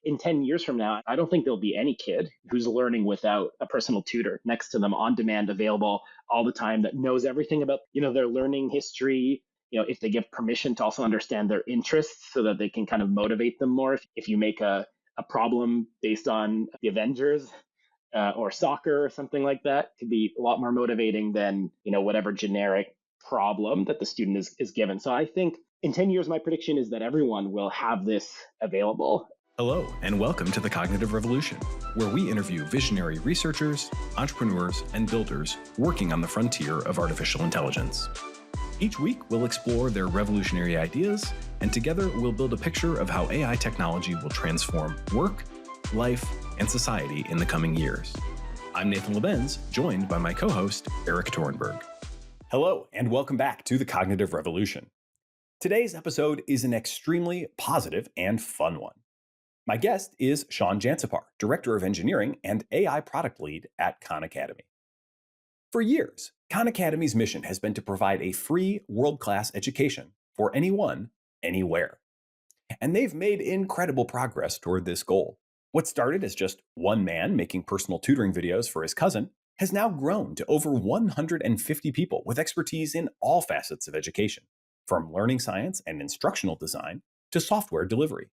in 10 years from now, I don't think there'll be any kid who's learning without a personal tutor next to them on demand, available all the time, that knows everything about, their learning history. If they give permission to also understand their interests so that they can kind of motivate them more. If you make a problem based on the Avengers, or soccer or something like that, could be a lot more motivating than whatever generic problem that the student is given. So I think in 10 years, my prediction is that everyone will have this available. Hello, and welcome to the Cognitive Revolution, where we interview visionary researchers, entrepreneurs, and builders working on the frontier of artificial intelligence. Each week, we'll explore their revolutionary ideas, and together we'll build a picture of how AI technology will transform work, life, and society in the coming years. I'm Nathan Lebenz, joined by my co-host, Eric Torenberg. Hello, and welcome back to the Cognitive Revolution. Today's episode is an extremely positive and fun one. My guest is Shawn Jansepar, Director of Engineering and AI Product Lead at Khan Academy. For years, Khan Academy's mission has been to provide a free, world-class education for anyone, anywhere. And they've made incredible progress toward this goal. What started as just one man making personal tutoring videos for his cousin has now grown to over 150 people with expertise in all facets of education, from learning science and instructional design to software delivery.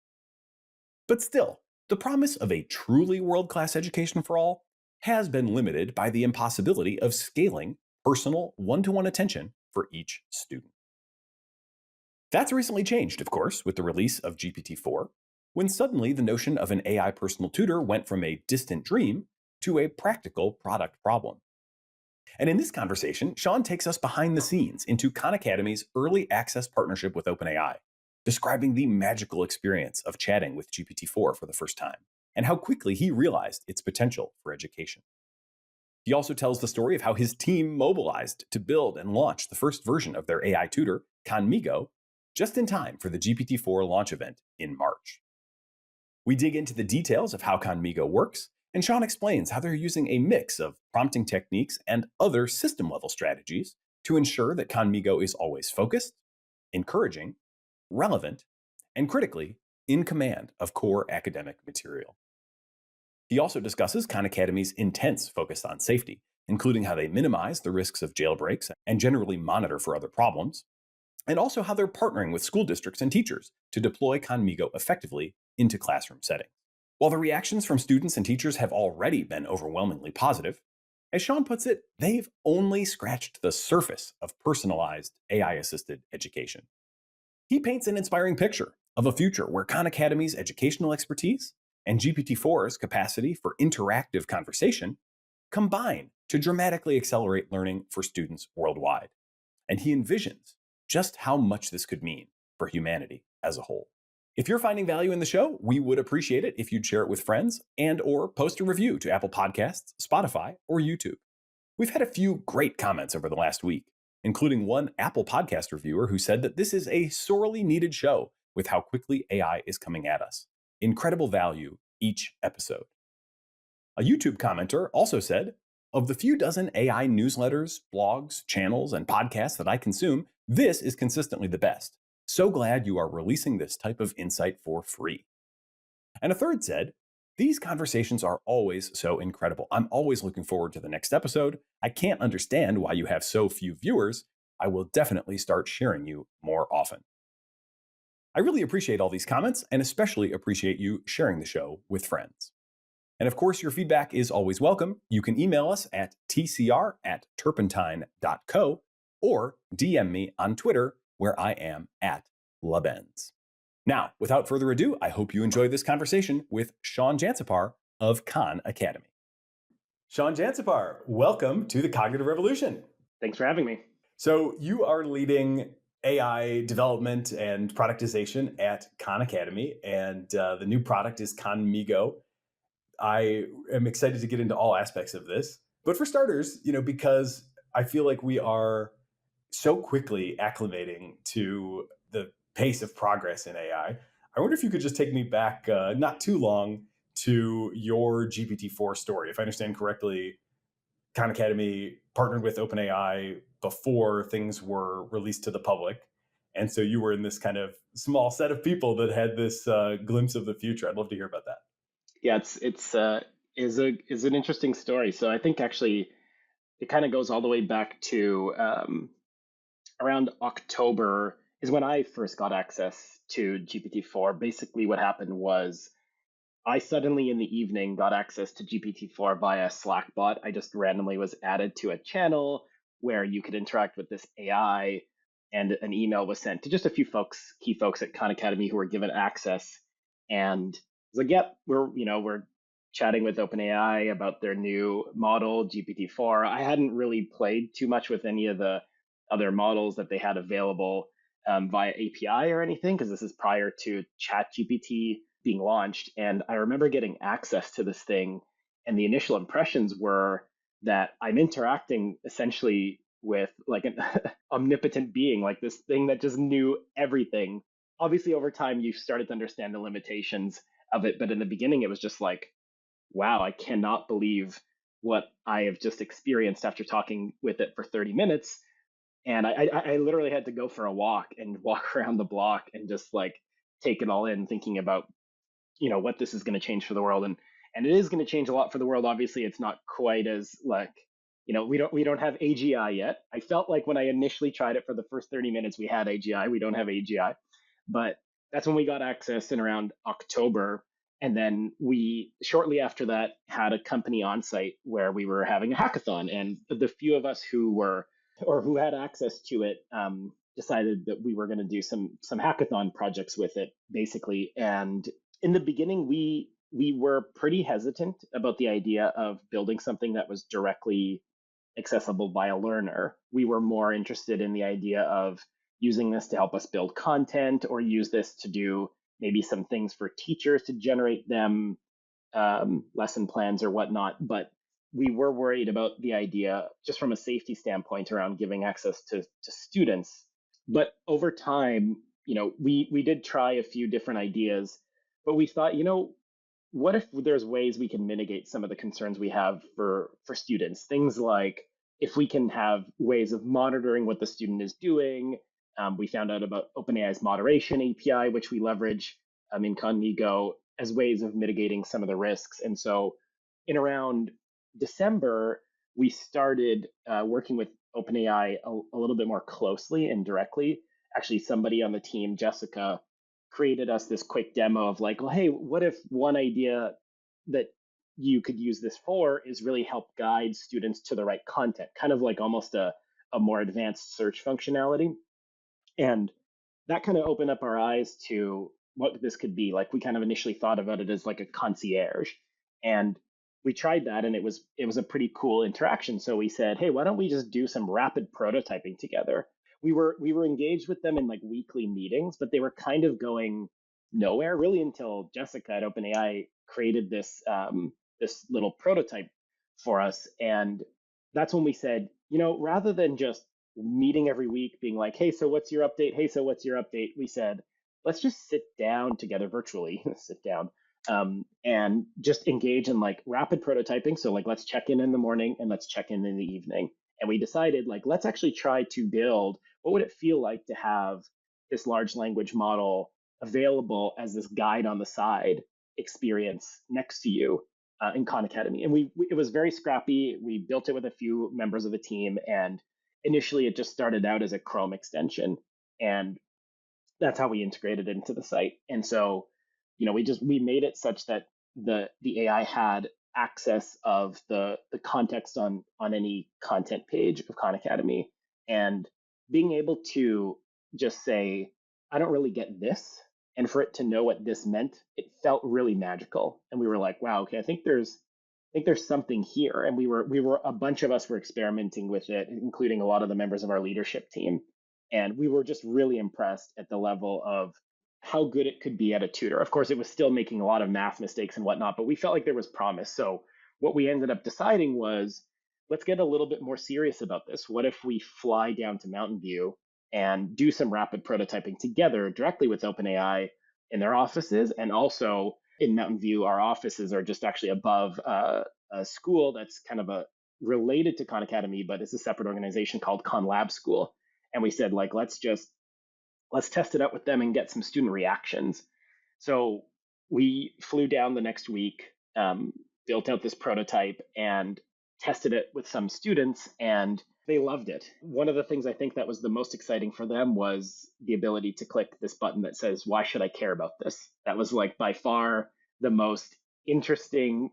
But still, the promise of a truly world-class education for all has been limited by the impossibility of scaling personal one-to-one attention for each student. That's recently changed, of course, with the release of GPT-4, when suddenly the notion of an AI personal tutor went from a distant dream to a practical product problem. And in this conversation, Shawn takes us behind the scenes into Khan Academy's early access partnership with OpenAI, describing the magical experience of chatting with GPT-4 for the first time, and how quickly he realized its potential for education. He also tells the story of how his team mobilized to build and launch the first version of their AI tutor, Khanmigo, just in time for the GPT-4 launch event in March. We dig into the details of how Khanmigo works, and Shawn explains how they're using a mix of prompting techniques and other system-level strategies to ensure that Khanmigo is always focused, encouraging, relevant, and critically, in command of core academic material. He also discusses Khan Academy's intense focus on safety, including how they minimize the risks of jailbreaks and generally monitor for other problems, and also how they're partnering with school districts and teachers to deploy Khanmigo effectively into classroom settings. While the reactions from students and teachers have already been overwhelmingly positive, as Shawn puts it, they've only scratched the surface of personalized AI-assisted education. He paints an inspiring picture of a future where Khan Academy's educational expertise and GPT-4's capacity for interactive conversation combine to dramatically accelerate learning for students worldwide. And he envisions just how much this could mean for humanity as a whole. If you're finding value in the show, we would appreciate it if you'd share it with friends and or post a review to Apple Podcasts, Spotify, or YouTube. We've had a few great comments over the last week, including one Apple Podcast reviewer who said that this is a sorely needed show with how quickly AI is coming at us. Incredible value each episode. A YouTube commenter also said, "Of the few dozen AI newsletters, blogs, channels, and podcasts that I consume, this is consistently the best. So glad you are releasing this type of insight for free." And a third said, "These conversations are always so incredible. I'm always looking forward to the next episode. I can't understand why you have so few viewers. I will definitely start sharing you more often." I really appreciate all these comments and especially appreciate you sharing the show with friends. And of course, your feedback is always welcome. You can email us at tcr@turpentine.co or DM me on Twitter, where I am at Lebenz. Now, without further ado, I hope you enjoy this conversation with Shawn Jansepar of Khan Academy. Shawn Jansepar, welcome to the Cognitive Revolution. Thanks for having me. So you are leading AI development and productization at Khan Academy, and the new product is Khanmigo. I am excited to get into all aspects of this. But for starters, because I feel like we are so quickly acclimating to the pace of progress in AI, I wonder if you could just take me back not too long to your GPT-4 story. If I understand correctly, Khan Academy partnered with OpenAI before things were released to the public. And so you were in this kind of small set of people that had this glimpse of the future. I'd love to hear about that. Yeah, is an interesting story. So I think actually it kind of goes all the way back to around October is when I first got access to GPT-4. Basically, what happened was I suddenly in the evening got access to GPT-4 via Slack bot. I just randomly was added to a channel where you could interact with this AI, and an email was sent to just a few folks, key folks at Khan Academy who were given access. And it's like, yep, we're chatting with OpenAI about their new model, GPT-4. I hadn't really played too much with any of the other models that they had available via API or anything, because this is prior to ChatGPT being launched. And I remember getting access to this thing, and the initial impressions were that I'm interacting essentially with like an omnipotent being, like this thing that just knew everything. Obviously, over time, you started to understand the limitations of it, but in the beginning, it was just like, wow, I cannot believe what I have just experienced after talking with it for 30 minutes. And I literally had to go for a walk and walk around the block and just like take it all in, thinking about what this is going to change for the world. And it is going to change a lot for the world. Obviously, it's not quite as like, we don't have AGI yet. I felt like when I initially tried it for the first 30 minutes we had AGI. We don't have AGI, but that's when we got access in around October. And then we shortly after that had a company on site where we were having a hackathon, and the few of us who were or who had access to it decided that we were going to do some hackathon projects with it, basically. And in the beginning, we were pretty hesitant about the idea of building something that was directly accessible by a learner. We were more interested in the idea of using this to help us build content, or use this to do maybe some things for teachers to generate them lesson plans or whatnot. But we were worried about the idea just from a safety standpoint around giving access to students. But over time, we did try a few different ideas, but we thought, what if there's ways we can mitigate some of the concerns we have for students? Things like if we can have ways of monitoring what the student is doing. We found out about OpenAI's moderation API, which we leverage in Khanmigo as ways of mitigating some of the risks. And so in around December, we started working with OpenAI a little bit more closely and directly. Actually, somebody on the team, Jessica, created us this quick demo of like, well, hey, what if one idea that you could use this for is really help guide students to the right content, kind of like almost a more advanced search functionality. And that kind of opened up our eyes to what this could be. Like we kind of initially thought about it as like a concierge. And we tried that, and it was a pretty cool interaction. So we said, hey, why don't we just do some rapid prototyping together? We were engaged with them in like weekly meetings, but they were kind of going nowhere really until Jessica at OpenAI created this little prototype for us. And that's when we said, rather than just meeting every week being like, hey, so what's your update? Hey, so what's your update? We said, let's just sit down together virtually, sit down, and just engage in like rapid prototyping. So like, let's check in the morning and let's check in the evening. And we decided like, let's actually try to build, what would it feel like to have this large language model available as this guide on the side experience next to you in Khan Academy. And it was very scrappy. We built it with a few members of the team, and initially it just started out as a Chrome extension, and that's how we integrated it into the site. And so, we made it such that the AI had access of the context on any content page of Khan Academy, and being able to just say, I don't really get this, and for it to know what this meant, it felt really magical. And we were like, wow, okay, I think there's something here. And we were a bunch of us were experimenting with it, including a lot of the members of our leadership team. And we were just really impressed at the level of how good it could be at a tutor. Of course, it was still making a lot of math mistakes and whatnot, but we felt like there was promise. So what we ended up deciding was, let's get a little bit more serious about this. What if we fly down to Mountain View and do some rapid prototyping together directly with OpenAI in their offices? And also in Mountain View, our offices are just actually above a school that's kind of related to Khan Academy, but it's a separate organization called Khan Lab School. And we said, like, let's just let's test it out with them and get some student reactions. So we flew down the next week, built out this prototype, and tested it with some students, and they loved it. One of the things I think that was the most exciting for them was the ability to click this button that says, "Why should I care about this?" That was like by far the most interesting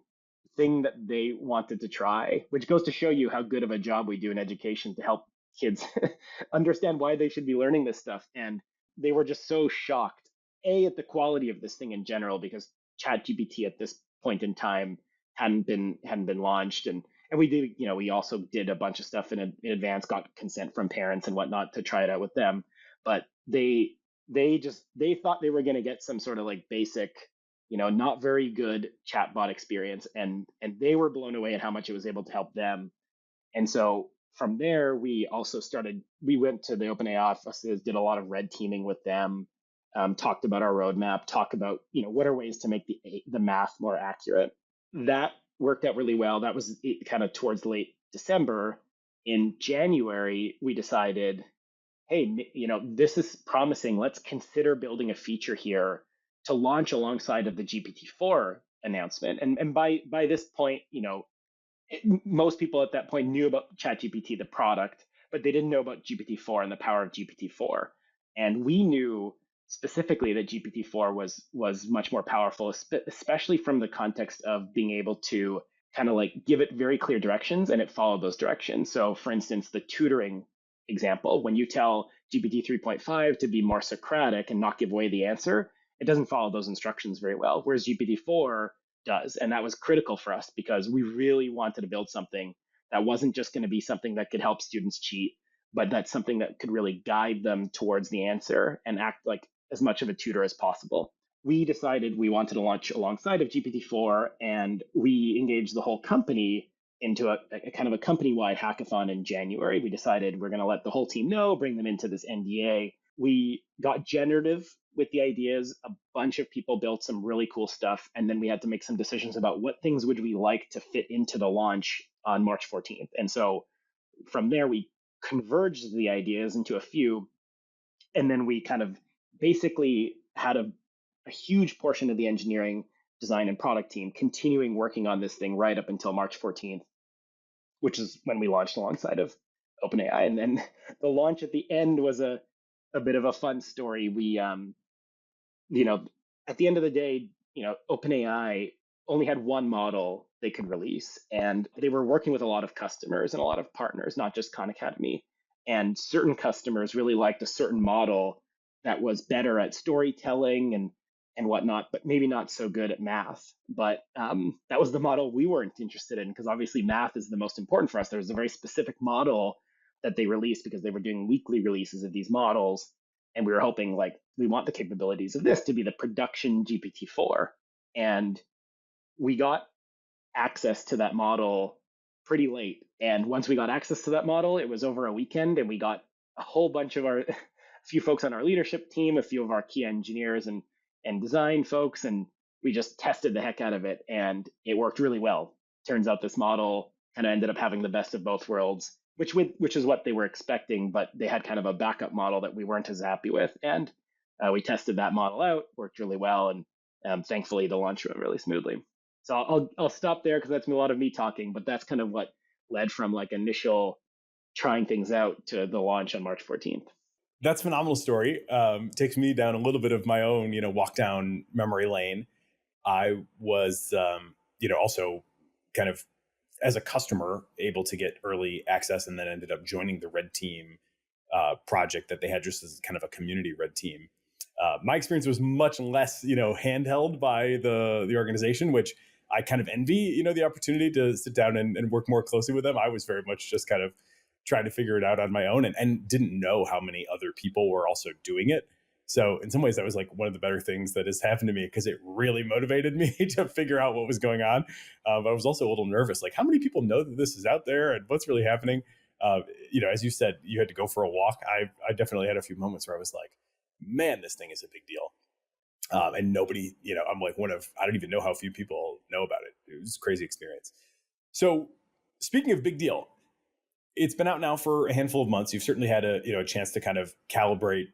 thing that they wanted to try, which goes to show you how good of a job we do in education to help kids understand why they should be learning this stuff. And they were just so shocked, A, at the quality of this thing in general, because ChatGPT at this point in time hadn't been launched. And we did, we also did a bunch of stuff in advance, got consent from parents and whatnot to try it out with them. But they thought they were going to get some sort of like basic, not very good chatbot experience, and they were blown away at how much it was able to help them. And so from there, we went to the OpenAI offices, did a lot of red teaming with them, talked about our roadmap, talk about, what are ways to make the math more accurate. That worked out really well. That was kind of towards late December. In January, we decided, hey, this is promising. Let's consider building a feature here to launch alongside of the GPT-4 announcement. And by this point, most people at that point knew about ChatGPT, the product, but they didn't know about GPT-4 and the power of GPT-4. And we knew specifically that GPT-4 was much more powerful, especially from the context of being able to kind of like give it very clear directions and it followed those directions. So for instance, the tutoring example, when you tell GPT 3.5 to be more Socratic and not give away the answer, it doesn't follow those instructions very well, whereas GPT-4 does. And that was critical for us because we really wanted to build something that wasn't just going to be something that could help students cheat, but that's something that could really guide them towards the answer and act like as much of a tutor as possible. We decided we wanted to launch alongside of GPT-4, and we engaged the whole company into a kind of a company-wide hackathon in January. We decided we're going to let the whole team know, bring them into this NDA. We got generative with the ideas. A bunch of people built some really cool stuff, and then we had to make some decisions about what things would we like to fit into the launch on March 14th. And so from there, we converged the ideas into a few, and then we kind of basically had a huge portion of the engineering, design, and product team continuing working on this thing right up until March 14th, which is when we launched alongside of OpenAI. And then the launch at the end was a bit of a fun story. We, at the end of the day, OpenAI only had one model they could release, and they were working with a lot of customers and a lot of partners, not just Khan Academy. And certain customers really liked a certain model that was better at storytelling and whatnot, but maybe not so good at math. But that was the model we weren't interested in, because obviously math is the most important for us. There was a very specific model that they released because they were doing weekly releases of these models. And we were hoping, like, we want the capabilities of this to be the production GPT-4. And we got access to that model pretty late. And once we got access to that model, it was over a weekend, and we got a whole bunch of a few folks on our leadership team, a few of our key engineers and design folks, and we just tested the heck out of it, and it worked really well. Turns out this model kind of ended up having the best of both worlds, which is what they were expecting, but they had kind of a backup model that we weren't as happy with, and we tested that model out, worked really well, and thankfully the launch went really smoothly. So I'll stop there because that's a lot of me talking, but that's kind of what led from like initial trying things out to the launch on March 14th. That's a phenomenal story. Takes me down a little bit of my own, walk down memory lane. I was, also kind of as a customer able to get early access, and then ended up joining the Red Team project that they had just as kind of a community Red Team. My experience was much less, handheld by the organization, which I kind of envy, the opportunity to sit down and work more closely with them. I was very much just kind of trying to figure it out on my own, and didn't know how many other people were also doing it. So in some ways, that was like one of the better things that has happened to me, because it really motivated me to figure out what was going on. But I was also a little nervous, like how many people know that this is out there and what's really happening? As you said, you had to go for a walk. I definitely had a few moments where I was like, man, this thing is a big deal. And nobody, I'm like I don't even know how few people know about it. It was a crazy experience. So speaking of big deal, it's been out now for a handful of months. You've certainly had a chance to kind of calibrate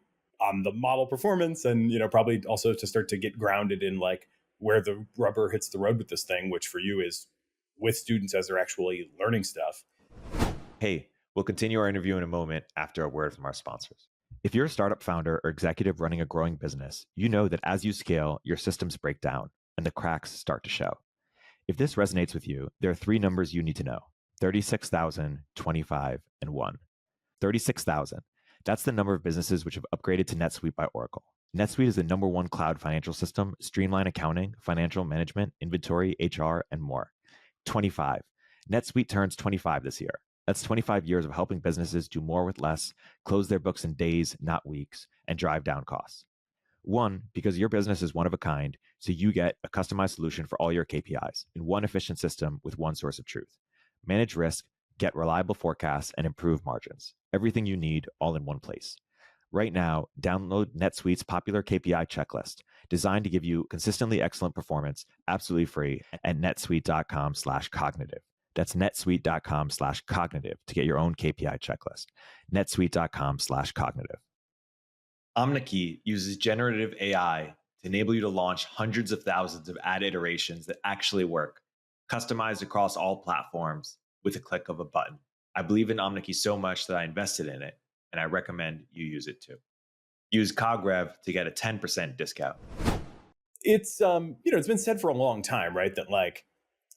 on the model performance, and probably also to start to get grounded in like where the rubber hits the road with this thing, which for you is with students as they're actually learning stuff. Hey, we'll continue our interview in a moment after a word from our sponsors. If you're a startup founder or executive running a growing business, you know that as you scale, your systems break down and the cracks start to show. If this resonates with you, there are 3 numbers you need to know: 36,000, 25, and 1. 36,000. That's the number of businesses which have upgraded to Netsuite by Oracle. Netsuite is the #1 cloud financial system, streamline accounting, financial management, inventory, HR, and more. 25. Netsuite turns 25 this year. That's 25 years of helping businesses do more with less, close their books in days, not weeks, and drive down costs. 1, because your business is one of a kind, so you get a customized solution for all your KPIs in one efficient system with one source of truth. Manage risk, get reliable forecasts, and improve margins. Everything you need all in one place. Right now, download NetSuite's popular KPI checklist, designed to give you consistently excellent performance, absolutely free, at netsuite.com/cognitive. That's netsuite.com/cognitive to get your own KPI checklist. netsuite.com/cognitive. Omneky uses generative AI to enable you to launch hundreds of thousands of ad iterations that actually work, customized across all platforms with a click of a button. I believe in Omneky so much that I invested in it, and I recommend you use it too. Use CogRev to get a 10% discount. It's it's been said for a long time, right, that like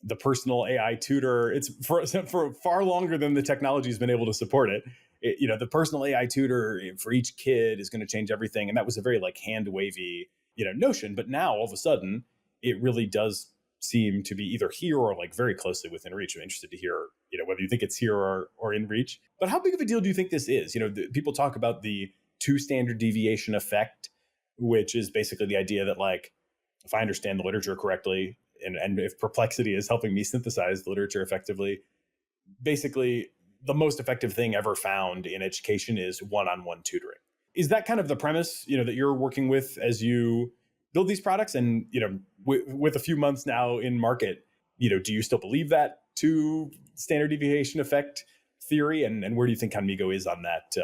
the personal AI tutor, it's for far longer than the technology has been able to support it. The personal AI tutor for each kid is going to change everything, and that was a very like hand wavy notion. But now all of a sudden, it really does seem to be either here or like very closely within reach. I'm interested to hear whether you think it's here or in reach. But how big of a deal do you think this is? People talk about the 2 standard deviation effect, which is basically the idea that like if I understand the literature correctly, and if Perplexity is helping me synthesize the literature effectively, basically the most effective thing ever found in education is one-on-one tutoring. Is that kind of the premise, that you're working with as you build these products? And, with a few months now in market, do you still believe that 2 standard deviation effect theory? And where do you think Khanmigo is on that,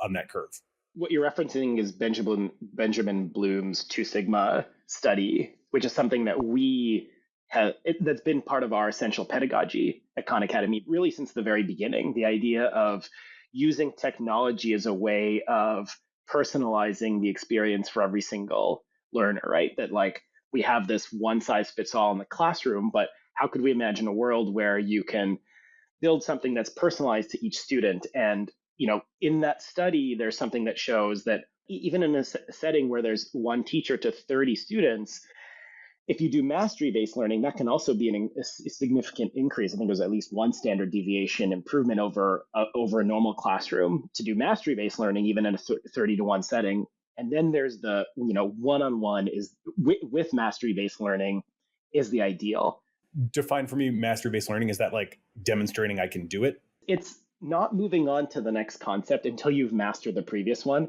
on that curve? What you're referencing is Benjamin Bloom's 2 Sigma study, which is something that that's been part of our essential pedagogy at Khan Academy really since the very beginning. The idea of using technology as a way of personalizing the experience for every single learner, right? That like we have this one size fits all in the classroom, but how could we imagine a world where you can build something that's personalized to each student? And in that study, there's something that shows that even in a setting where there's 1 teacher to 30 students, if you do mastery-based learning, that can also be a significant increase. I think there's at least 1 standard deviation improvement over a normal classroom to do mastery-based learning, even in a 30-to-1 setting. And then there's the one-on-one is with mastery-based learning is the ideal. Define for me mastery-based learning. Is that like demonstrating I can do it? It's not moving on to the next concept until you've mastered the previous one.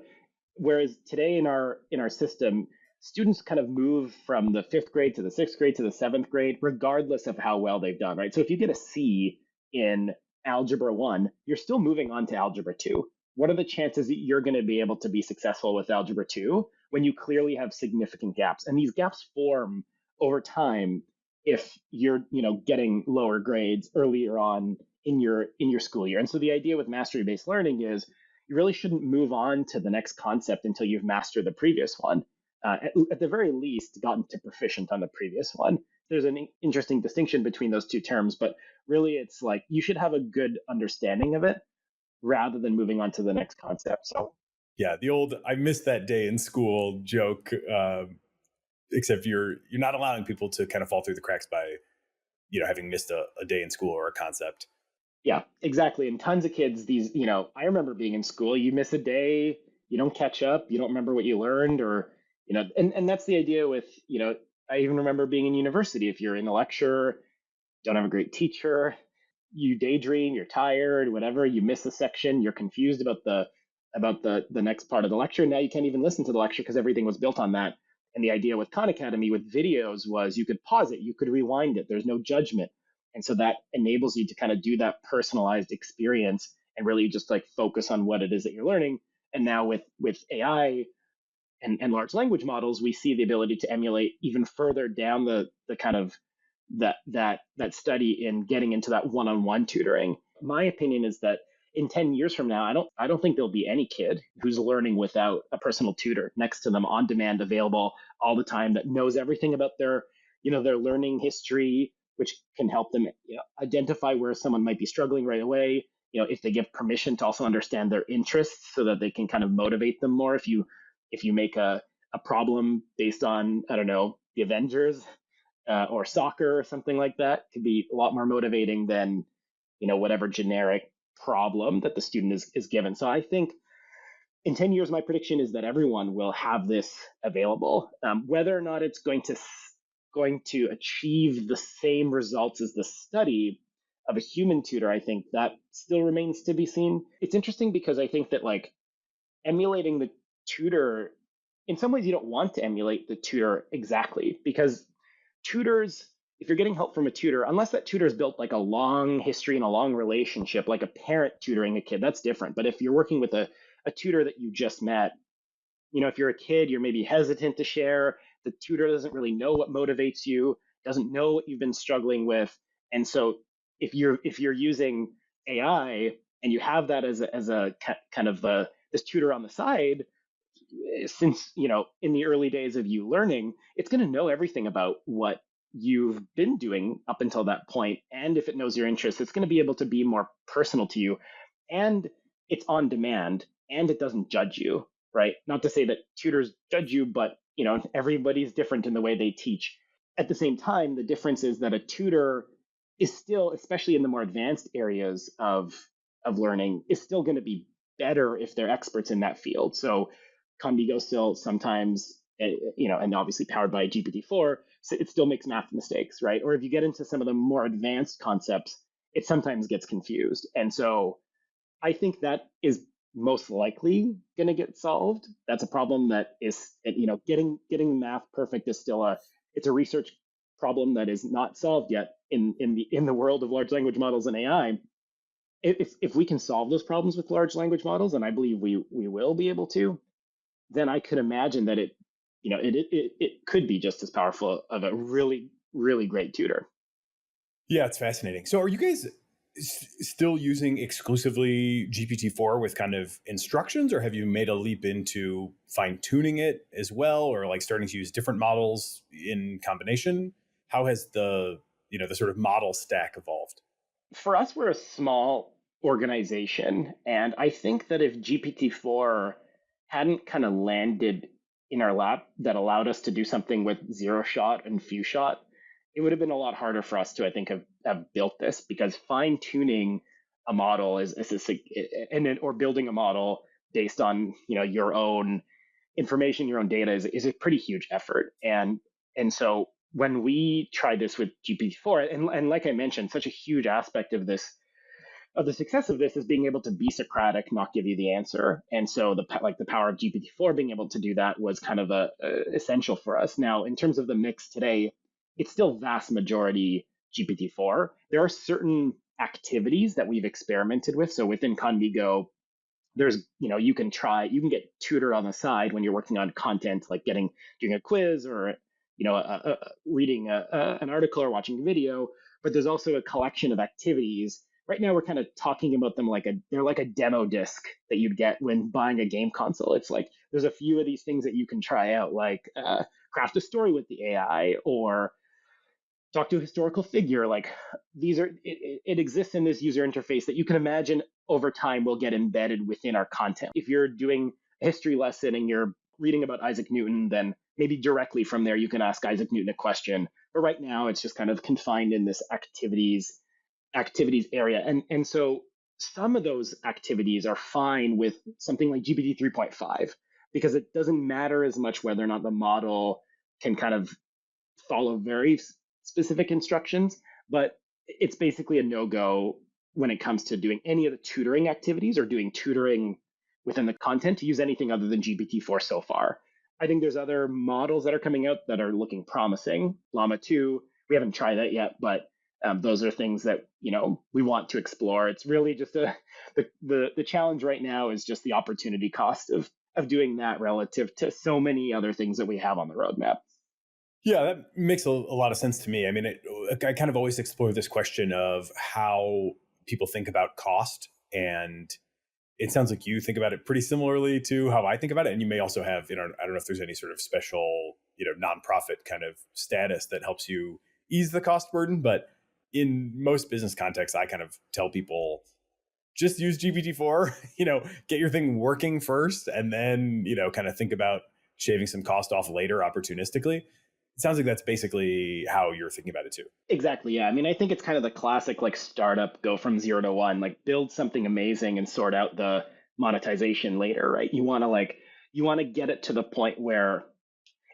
Whereas today in our system, students kind of move from the 5th grade to the 6th grade to the 7th grade, regardless of how well they've done, right? So if you get a C in Algebra 1, you're still moving on to Algebra 2. What are the chances that you're going to be able to be successful with Algebra 2 when you clearly have significant gaps? And these gaps form over time if you're getting lower grades earlier on in your school year. And so the idea with mastery-based learning is you really shouldn't move on to the next concept until you've mastered the previous one. At the very least, gotten to proficient on the previous one. There's an interesting distinction between those 2 terms, but really it's like you should have a good understanding of it rather than moving on to the next concept. So yeah, the old "I missed that day in school" joke, except you're not allowing people to kind of fall through the cracks by having missed a day in school or a concept. Yeah, exactly. And tons of kids, I remember being in school, you miss a day, you don't catch up, you don't remember what you learned, or, and that's the idea with, I even remember being in university. If you're in a lecture, don't have a great teacher, you daydream, you're tired, whatever, you miss a section, you're confused about the next part of the lecture. Now you can't even listen to the lecture because everything was built on that. And the idea with Khan Academy with videos was you could pause it, you could rewind it, there's no judgment. And so that enables you to kind of do that personalized experience and really just like focus on what it is that you're learning. And now with AI and large language models, we see the ability to emulate even further down the kind of that study in getting into that one-on-one tutoring. My opinion is that in 10 years from now, I don't think there'll be any kid who's learning without a personal tutor next to them on demand, available all the time, that knows everything about their learning history, which can help them identify where someone might be struggling right away. If they give permission to also understand their interests so that they can kind of motivate them more. If you make a problem based on, I don't know, the Avengers, or soccer or something like that, could be a lot more motivating than whatever generic problem that the student is given. So I think in 10 years, my prediction is that everyone will have this available. Whether or not it's going to achieve the same results as the study of a human tutor, I think that still remains to be seen. It's interesting because I think that like emulating the tutor, in some ways you don't want to emulate the tutor exactly, because tutors, if you're getting help from a tutor, unless that tutor's built like a long history and a long relationship, like a parent tutoring a kid, that's different. But if you're working with a tutor that you just met, if you're a kid, you're maybe hesitant to share. The tutor doesn't really know what motivates you, doesn't know what you've been struggling with. And so if you're using AI and you have that as a kind of this tutor on the side, since in the early days of you learning, it's going to know everything about what you've been doing up until that point. And if it knows your interests, it's going to be able to be more personal to you. And it's on demand, and it doesn't judge you, right? Not to say that tutors judge you, but everybody's different in the way they teach. At the same time, the difference is that a tutor is still, especially in the more advanced areas of learning, is still going to be better if they're experts in that field. So Khanmigo still sometimes, and obviously powered by GPT-4, so it still makes math mistakes, right? Or if you get into some of the more advanced concepts, it sometimes gets confused. And so I think that is most likely going to get solved. That's a problem that is, getting math perfect is still it's a research problem that is not solved yet in the world of large language models and AI. If we can solve those problems with large language models, and I believe we will be able to, then I could imagine that it could be just as powerful of a really, really great tutor. Yeah, it's fascinating. So are you guys still using exclusively GPT-4 with kind of instructions, or have you made a leap into fine tuning it as well, or like starting to use different models in combination? How has the sort of model stack evolved? For us, we're a small organization, and I think that if GPT-4 hadn't kind of landed in our lap that allowed us to do something with zero shot and few shot, it would have been a lot harder for us to, I think, have built this, because fine tuning a model or building a model based on your own information, your own data is a pretty huge effort. And so when we tried this with GPT-4, and like I mentioned, such a huge aspect of the success of this is being able to be Socratic, not give you the answer. And so the power of GPT-4 being able to do that was kind of essential for us. Now, in terms of the mix today, it's still vast majority GPT-4. There are certain activities that we've experimented with. So within Khanmigo, there's you can get tutored on the side when you're working on content, like doing a quiz, or reading an article or watching a video. But there's also a collection of activities. Right now we're kind of talking about them they're like a demo disc that you'd get when buying a game console. It's like there's a few of these things that you can try out, like craft a story with the AI, or talk to a historical figure. Like it exists in this user interface that you can imagine over time will get embedded within our content. If you're doing a history lesson and you're reading about Isaac Newton, then maybe directly from there you can ask Isaac Newton a question. But right now it's just kind of confined in this activities area. And so some of those activities are fine with something like GPT 3.5, because it doesn't matter as much whether or not the model can kind of follow very specific instructions, but it's basically a no-go when it comes to doing any of the tutoring activities or doing tutoring within the content to use anything other than GPT-4 so far. I think there's other models that are coming out that are looking promising. Llama 2, we haven't tried that yet, but Those are things that, we want to explore. It's really just the challenge right now is just the opportunity cost of doing that relative to so many other things that we have on the roadmap. Yeah, that makes a lot of sense to me. I mean, I kind of always explore this question of how people think about cost, and it sounds like you think about it pretty similarly to how I think about it. And you may also have, I don't know if there's any sort of special, nonprofit kind of status that helps you ease the cost burden. But in most business contexts, I kind of tell people just use GPT-4, get your thing working first, and then, kind of think about shaving some cost off later opportunistically. It sounds like that's basically how you're thinking about it too. Exactly. Yeah. I mean, I think it's kind of the classic like startup go from 0 to 1, like build something amazing and sort out the monetization later, right? You want to get it to the point where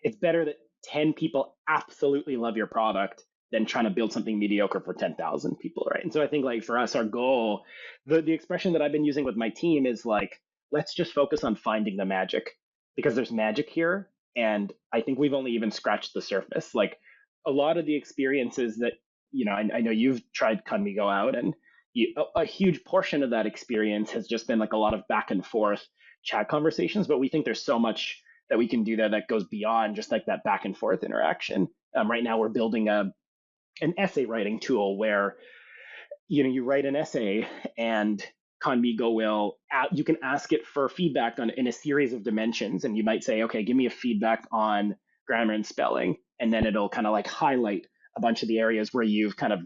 it's better that 10 people absolutely love your product than trying to build something mediocre for 10,000 people, right? And so I think like for us, our goal, the expression that I've been using with my team is like, let's just focus on finding the magic because there's magic here. And I think we've only even scratched the surface. Like a lot of the experiences that, I know you've tried Khanmigo out, and a huge portion of that experience has just been like a lot of back and forth chat conversations, but we think there's so much that we can do there that goes beyond just like that back and forth interaction. Right now, we're building an essay writing tool where you write an essay and Khanmigo you can ask it for feedback in a series of dimensions, and you might say, okay, give me a feedback on grammar and spelling, and then it'll kind of like highlight a bunch of the areas where you've kind of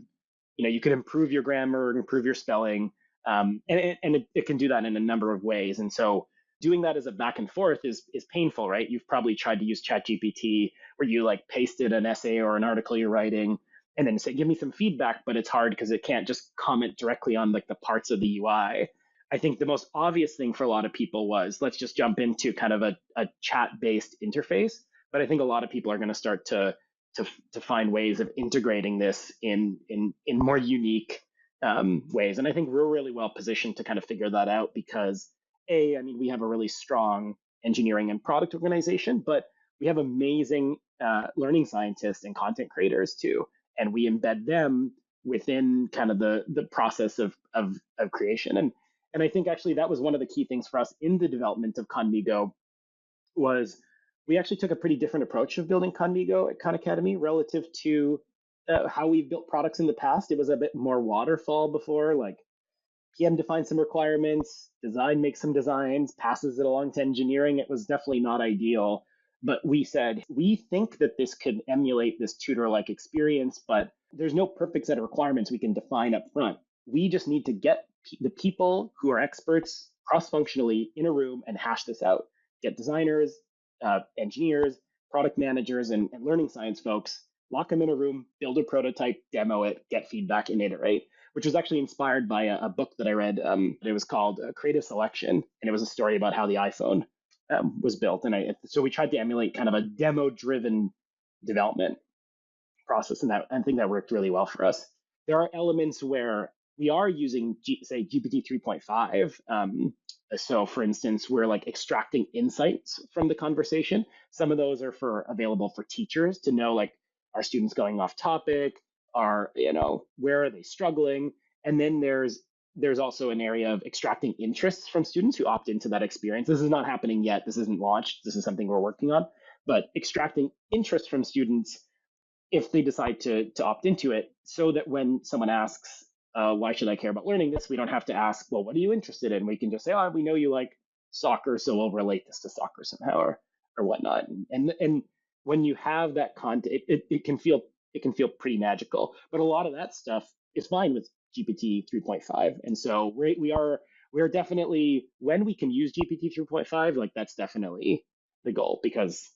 you can improve your grammar, improve your spelling, and it can do that in a number of ways. And so doing that as a back and forth is painful, right? You've probably tried to use ChatGPT where you like pasted an essay or an article you're writing and then say, give me some feedback, but it's hard because it can't just comment directly on like the parts of the UI. I think the most obvious thing for a lot of people was let's just jump into kind of a chat-based interface. But I think a lot of people are going to start to find ways of integrating this in more unique ways. And I think we're really well positioned to kind of figure that out because I mean, we have a really strong engineering and product organization, but we have amazing learning scientists and content creators too. And we embed them within kind of the process of creation. And I think actually that was one of the key things for us in the development of Khanmigo was we actually took a pretty different approach of building Khanmigo at Khan Academy relative to how we've built products in the past. It was a bit more waterfall before, like PM defines some requirements, design makes some designs, passes it along to engineering. It was definitely not ideal. But we said, we think that this could emulate this tutor-like experience, but there's no perfect set of requirements we can define up front. We just need to get the people who are experts cross-functionally in a room and hash this out. Get designers, engineers, product managers, and learning science folks, lock them in a room, build a prototype, demo it, get feedback, and iterate, which was actually inspired by a book that I read. It was called Creative Selection, and it was a story about how the iPhone was built. And so we tried to emulate kind of a demo-driven development process, and I think that worked really well for us. There are elements where we are using, say, GPT 3.5. So, for instance, we're like extracting insights from the conversation. Some of those are available for teachers to know, like, are students going off topic? Where are they struggling? And then there's also an area of extracting interests from students who opt into that experience. This is not happening yet. This isn't launched. This is something we're working on. But extracting interest from students if they decide to opt into it, so that when someone asks, why should I care about learning this? We don't have to ask, well, what are you interested in? We can just say, oh, we know you like soccer, so we'll relate this to soccer somehow or whatnot. And when you have that content, it can feel pretty magical. But a lot of that stuff is fine with GPT 3.5. And so we are definitely, when we can use GPT 3.5, like that's definitely the goal, because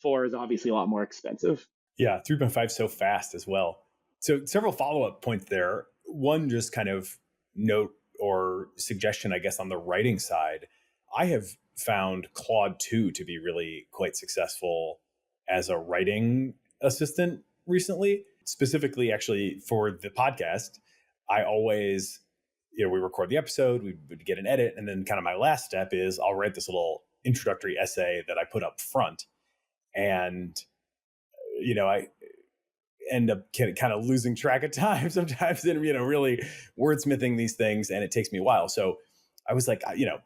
4 is obviously a lot more expensive. Yeah, 3.5 so fast as well. So several follow-up points there. One, just kind of note or suggestion, I guess, on the writing side. I have found Claude 2 to be really quite successful as a writing assistant recently. Specifically, actually, for the podcast, I always, we record the episode, we would get an edit, and then kind of my last step is I'll write this little introductory essay that I put up front. And end up kind of losing track of time sometimes and, really wordsmithing these things. And it takes me a while. So I was like,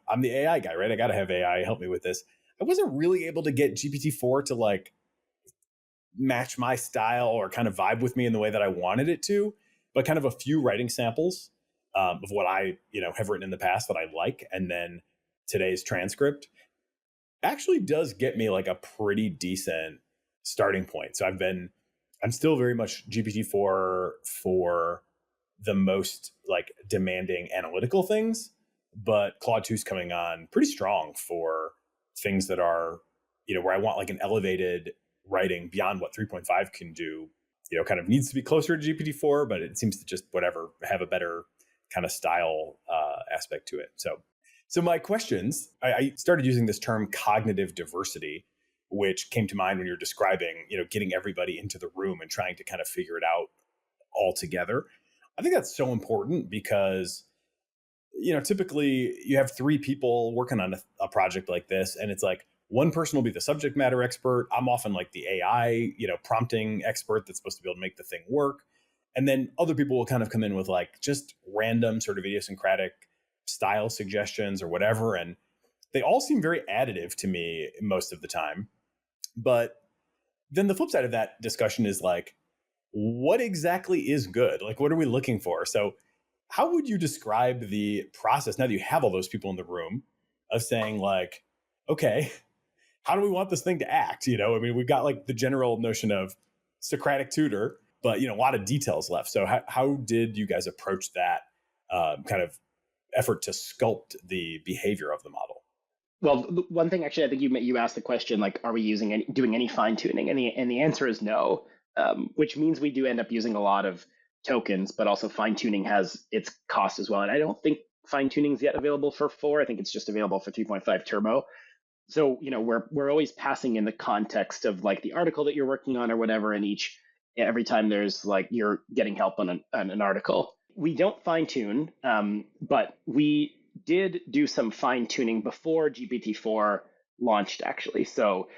I'm the AI guy, right? I got to have AI help me with this. I wasn't really able to get GPT-4 to like match my style or kind of vibe with me in the way that I wanted it to, but kind of a few writing samples of what I, have written in the past that I like. And then today's transcript actually does get me like a pretty decent starting point. So I'm still very much GPT-4 for the most like demanding analytical things, but Claude 2 is coming on pretty strong for things that are, where I want like an elevated writing beyond what 3.5 can do, kind of needs to be closer to GPT-4, but it seems to just have a better kind of style aspect to it. So my questions, I started using this term cognitive diversity, which came to mind when you're describing, getting everybody into the room and trying to kind of figure it out all together. I think that's so important because, typically you have 3 people working on a project like this, and it's like one person will be the subject matter expert. I'm often like the AI, prompting expert that's supposed to be able to make the thing work. And then other people will kind of come in with like just random sort of idiosyncratic style suggestions or whatever. And they all seem very additive to me most of the time. But then the flip side of that discussion is like, what exactly is good? Like, what are we looking for? So how would you describe the process now that you have all those people in the room of saying like, okay, how do we want this thing to act? We've got like the general notion of Socratic tutor, but, a lot of details left. So how did you guys approach that kind of effort to sculpt the behavior of the model? Well, one thing actually, I think you asked the question like, are we doing any fine tuning? And the answer is no, which means we do end up using a lot of tokens, but also fine tuning has its cost as well. And I don't think fine tuning is yet available for 4. I think it's just available for 3.5 Turbo. So we're always passing in the context of like the article that you're working on or whatever, and every time there's like you're getting help on an article. We don't fine tune, but we did do some fine tuning before GPT-4 launched, actually. So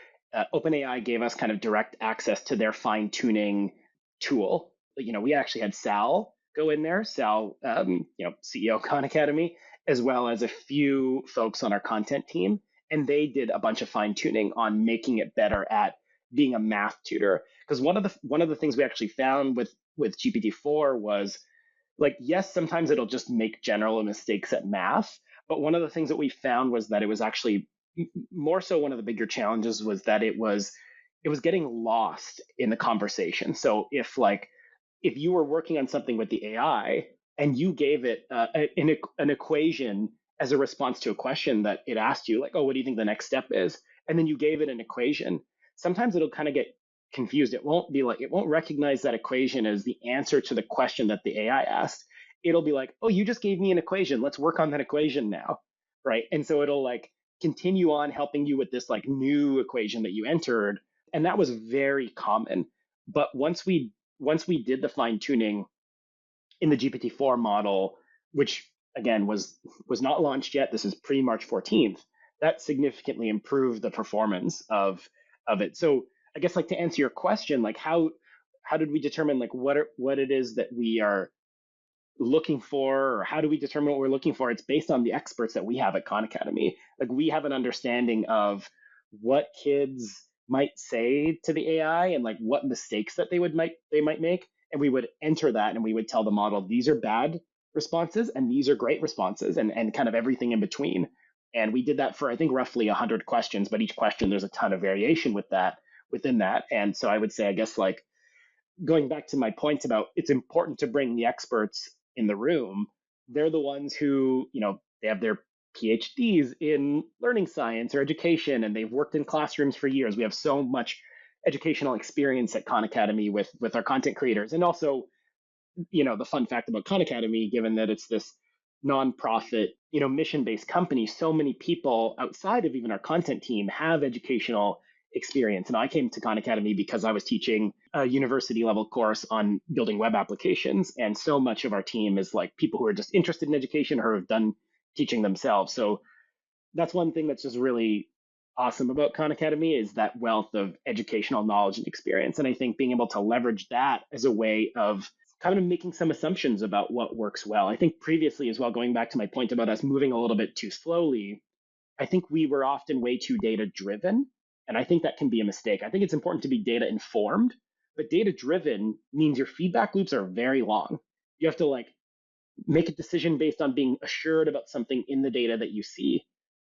OpenAI gave us kind of direct access to their fine tuning tool. We actually had Sal go in there, Sal, CEO of Khan Academy, as well as a few folks on our content team. And they did a bunch of fine tuning on making it better at being a math tutor. Because one of the things we actually found with GPT-4 was like, yes, sometimes it'll just make general mistakes at math. But one of the things that we found was that it was actually more so one of the bigger challenges was that it was getting lost in the conversation. So if you were working on something with the AI and you gave it an equation as a response to a question that it asked you, like, oh, what do you think the next step is? And then you gave it an equation. Sometimes it'll kind of get confused. It won't recognize that equation as the answer to the question that the AI asked. It'll be like, oh, you just gave me an equation. Let's work on that equation now, right? And so it'll like continue on helping you with this like new equation that you entered. And that was very common. But once we did the fine tuning in the GPT-4 model, which again was not launched yet, this is pre-March 14th, that significantly improved the performance of it. So I guess like to answer your question, like how did we determine like what it is that we are looking for, or how do we determine what we're looking for? It's based on the experts that we have at Khan Academy. Like we have an understanding of what kids might say to the AI and like what mistakes that they might make, and we would enter that and we would tell the model these are bad responses and these are great responses, and kind of everything in between. And we did that for I think roughly 100 questions, but each question there's a ton of variation within that. And so I would say, I guess like going back to my points about it's important to bring the experts in the room. They're the ones who, they have their PhDs in learning science or education, and they've worked in classrooms for years. We have so much educational experience at Khan Academy with our content creators. And also, the fun fact about Khan Academy, given that it's this nonprofit, mission-based company, so many people outside of even our content team have educational experience. And I came to Khan Academy because I was teaching a university level course on building web applications. And so much of our team is like people who are just interested in education or have done teaching themselves. So that's one thing that's just really awesome about Khan Academy is that wealth of educational knowledge and experience. And I think being able to leverage that as a way of kind of making some assumptions about what works well. I think previously as well, going back to my point about us moving a little bit too slowly, I think we were often way too data driven. And I think that can be a mistake. I think it's important to be data informed, but data driven means your feedback loops are very long. You have to like make a decision based on being assured about something in the data that you see.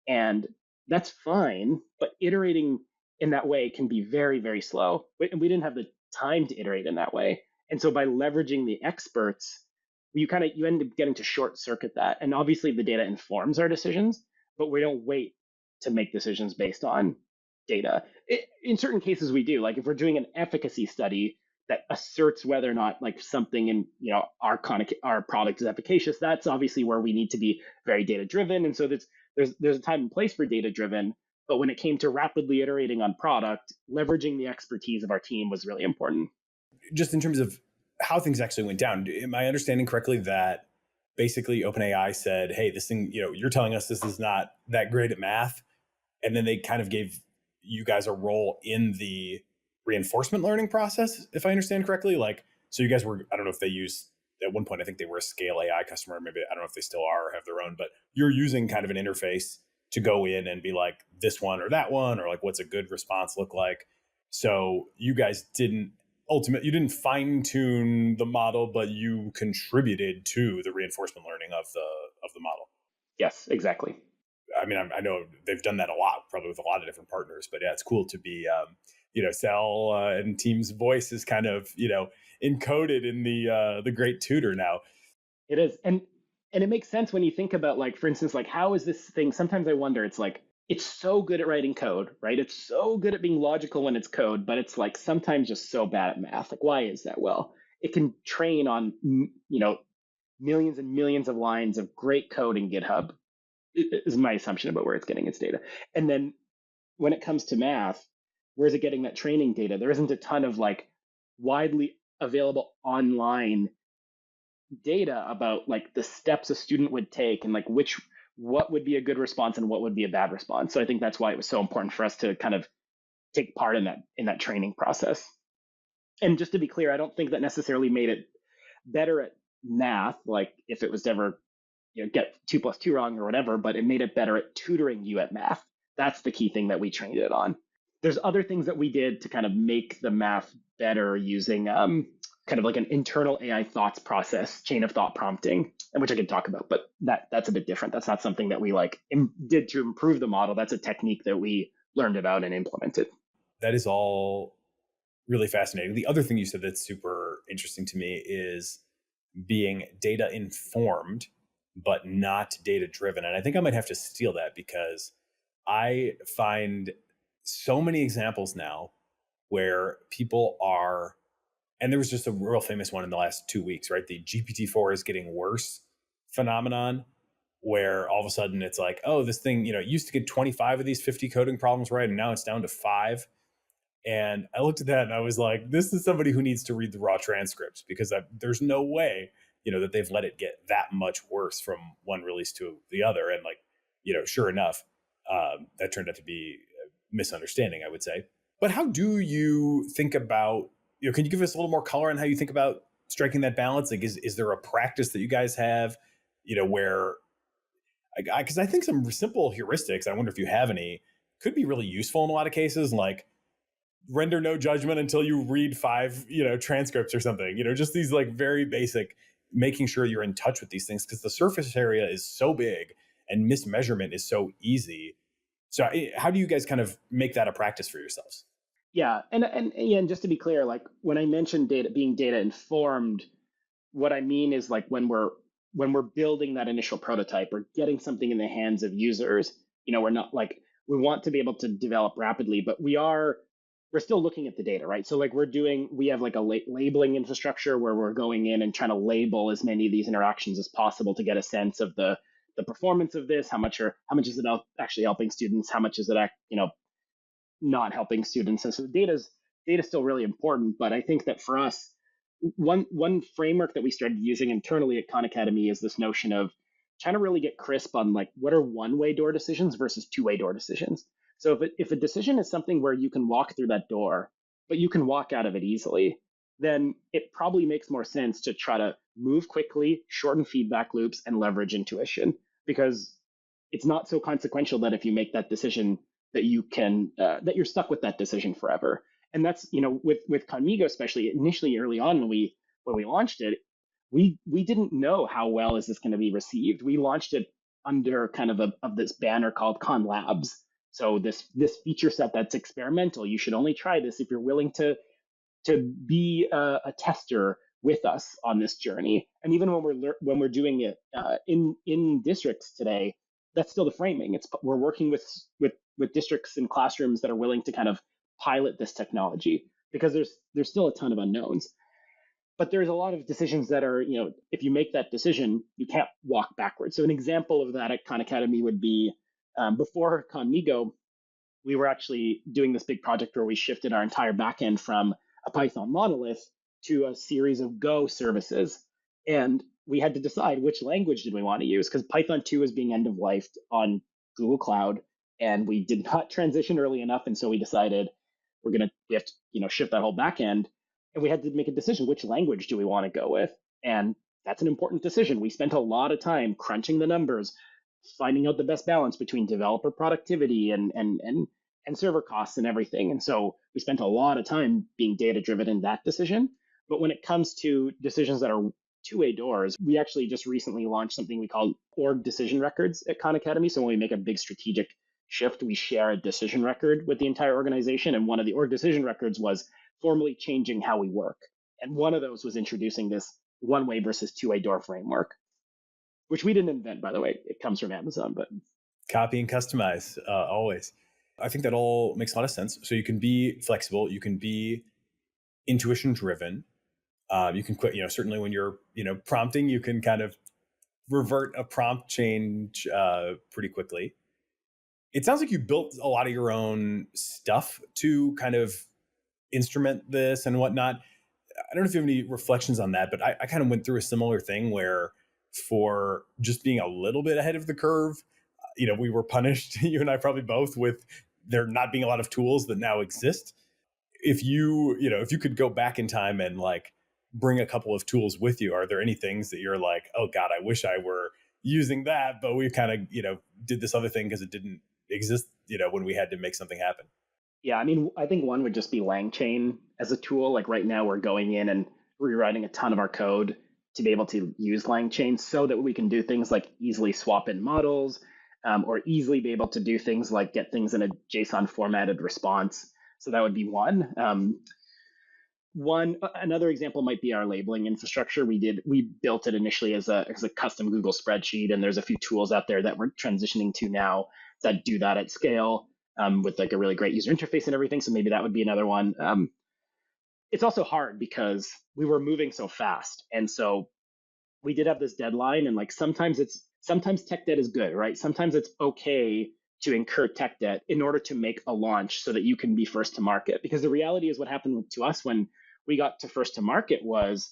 And that's fine, but iterating in that way can be very, very slow. And we didn't have the time to iterate in that way. And so by leveraging the experts, you end up getting to short circuit that. And obviously the data informs our decisions, but we don't wait to make decisions based on data. In certain cases we do. Like if we're doing an efficacy study, that asserts whether or not like something in our product is efficacious, that's obviously where we need to be very data driven. And so there's a time and place for data driven, but when it came to rapidly iterating on product, leveraging the expertise of our team was really important. Just in terms of how things actually went down, am I understanding correctly that basically OpenAI said, hey, this thing, you're telling us this is not that great at math, and then they kind of gave you guys a role in the reinforcement learning process, if I understand correctly? Like, so you guys were, I don't know if they use, at one point, I think they were a Scale AI customer. Maybe, I don't know if they still are or have their own, but you're using kind of an interface to go in and be like this one or that one, or like, what's a good response look like? So you guys you didn't fine tune the model, but you contributed to the reinforcement learning of the model. Yes, exactly. I mean, I know they've done that a lot, probably with a lot of different partners, but yeah, it's cool to be, Sal and team's voice is kind of, encoded in the great tutor now. It is. And it makes sense when you think about, like, for instance, like, how is this thing? Sometimes I wonder, it's like, it's so good at writing code, right? It's so good at being logical when it's code, but it's like sometimes just so bad at math. Like, why is that? Well, it can train on, millions and millions of lines of great code in GitHub, is my assumption about where it's getting its data. And then when it comes to math, where's it getting that training data? There isn't a ton of like widely available online data about like the steps a student would take and like what would be a good response and what would be a bad response. So I think that's why it was so important for us to kind of take part in that training process. And just to be clear, I don't think that necessarily made it better at math, like if it was to ever get 2 + 2 wrong or whatever, but it made it better at tutoring you at math. That's the key thing that we trained it on. There's other things that we did to kind of make the math better using kind of like an internal AI thoughts process, chain of thought prompting, and which I could talk about, but that's a bit different. That's not something that we like did to improve the model. That's a technique that we learned about and implemented. That is all really fascinating. The other thing you said that's super interesting to me is being data informed, but not data driven. And I think I might have to steal that, because I find so many examples now where people are, and there was just a real famous one in the last 2 weeks, right? The GPT-4 is getting worse phenomenon, where all of a sudden it's like, oh, this thing, it used to get 25 of these 50 coding problems right, and now it's down to 5. And I looked at that and I was like, this is somebody who needs to read the raw transcripts, because there's no way, that they've let it get that much worse from one release to the other. And like, sure enough, that turned out to be a misunderstanding, I would say. But how do you think about, can you give us a little more color on how you think about striking that balance? Like, is there a practice that you guys have, where, because I think some simple heuristics, I wonder if you have any, could be really useful in a lot of cases, like render no judgment until you read 5, transcripts or something, just these like very basic, making sure you're in touch with these things, because the surface area is so big and mismeasurement is so easy. So how do you guys kind of make that a practice for yourselves? Yeah. And just to be clear, like when I mentioned being data informed, what I mean is like when we're building that initial prototype or getting something in the hands of users, we're not like, we want to be able to develop rapidly, but we're still looking at the data, right? So like we have like a labeling infrastructure where we're going in and trying to label as many of these interactions as possible to get a sense of the performance of this, how much is it actually helping students, how much is it, not helping students. And so data is still really important, but I think that for us, one framework that we started using internally at Khan Academy is this notion of trying to really get crisp on like what are one-way door decisions versus two-way door decisions. So if a decision is something where you can walk through that door, but you can walk out of it easily, then it probably makes more sense to try to move quickly, shorten feedback loops, and leverage intuition, because it's not so consequential that if you make that decision that you can that you're stuck with that decision forever. And that's, with Khanmigo, especially initially early on when we launched it, we didn't know how well is this going to be received. We launched it under kind of this banner called Khan Labs. So this feature set that's experimental. You should only try this if you're willing to be a tester with us on this journey. And even when we're doing it in districts today, that's still the framing. We're working with districts and classrooms that are willing to kind of pilot this technology, because there's still a ton of unknowns. But there's a lot of decisions that are, if you make that decision, you can't walk backwards. So an example of that at Khan Academy would be, before Khanmigo, we were actually doing this big project where we shifted our entire backend from a Python monolith to a series of Go services. And we had to decide which language did we want to use, because Python 2 was being end of life on Google Cloud, and we did not transition early enough. And so we decided we have to shift that whole backend, and we had to make a decision, which language do we want to go with? And that's an important decision. We spent a lot of time crunching the numbers, finding out the best balance between developer productivity and server costs and everything. And so we spent a lot of time being data driven in that decision. But when it comes to decisions that are two-way doors, we actually just recently launched something we call org decision records at Khan Academy. So when we make a big strategic shift, we share a decision record with the entire organization. And one of the org decision records was formally changing how we work. And one of those was introducing this one-way versus two-way door framework, which we didn't invent, by the way. It comes from Amazon, but copy and customize always. I think that all makes a lot of sense. So you can be flexible, you can be intuition driven. You can quit, certainly when you're, prompting, you can kind of revert a prompt change pretty quickly. It sounds like you built a lot of your own stuff to kind of instrument this and whatnot. I don't know if you have any reflections on that, but I kind of went through a similar thing where, for just being a little bit ahead of the curve, we were punished, you and I probably both, with there not being a lot of tools that now exist. If you could go back in time and like bring a couple of tools with you, are there any things that you're like, oh God, I wish I were using that, but we kind of, did this other thing because it didn't exist, when we had to make something happen? yeah, I mean, I think one would just be LangChain as a tool. Like right now, we're going in and rewriting a ton of our code to be able to use LangChain so that we can do things like easily swap in models, or easily be able to do things like get things in a JSON formatted response. So that would be one. Another example might be our labeling infrastructure. We built it initially as a custom Google spreadsheet, and there's a few tools out there that we're transitioning to now that do that at scale, with like a really great user interface and everything. So maybe that would be another one. It's also hard because we were moving so fast, and so we did have this deadline. And like sometimes tech debt is good, right? Sometimes it's okay to incur tech debt in order to make a launch so that you can be first to market. Because the reality is, what happened to us when we got to first to market was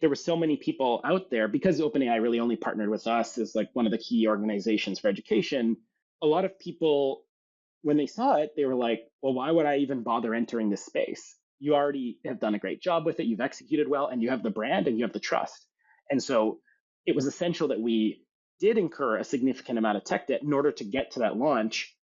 there were so many people out there, because OpenAI really only partnered with us as like one of the key organizations for education. A lot of people, when they saw it, they were like, well, why would I even bother entering this space? You already have done a great job with it. You've executed well, and you have the brand and you have the trust. And so it was essential that we did incur a significant amount of tech debt in order to get to that launch,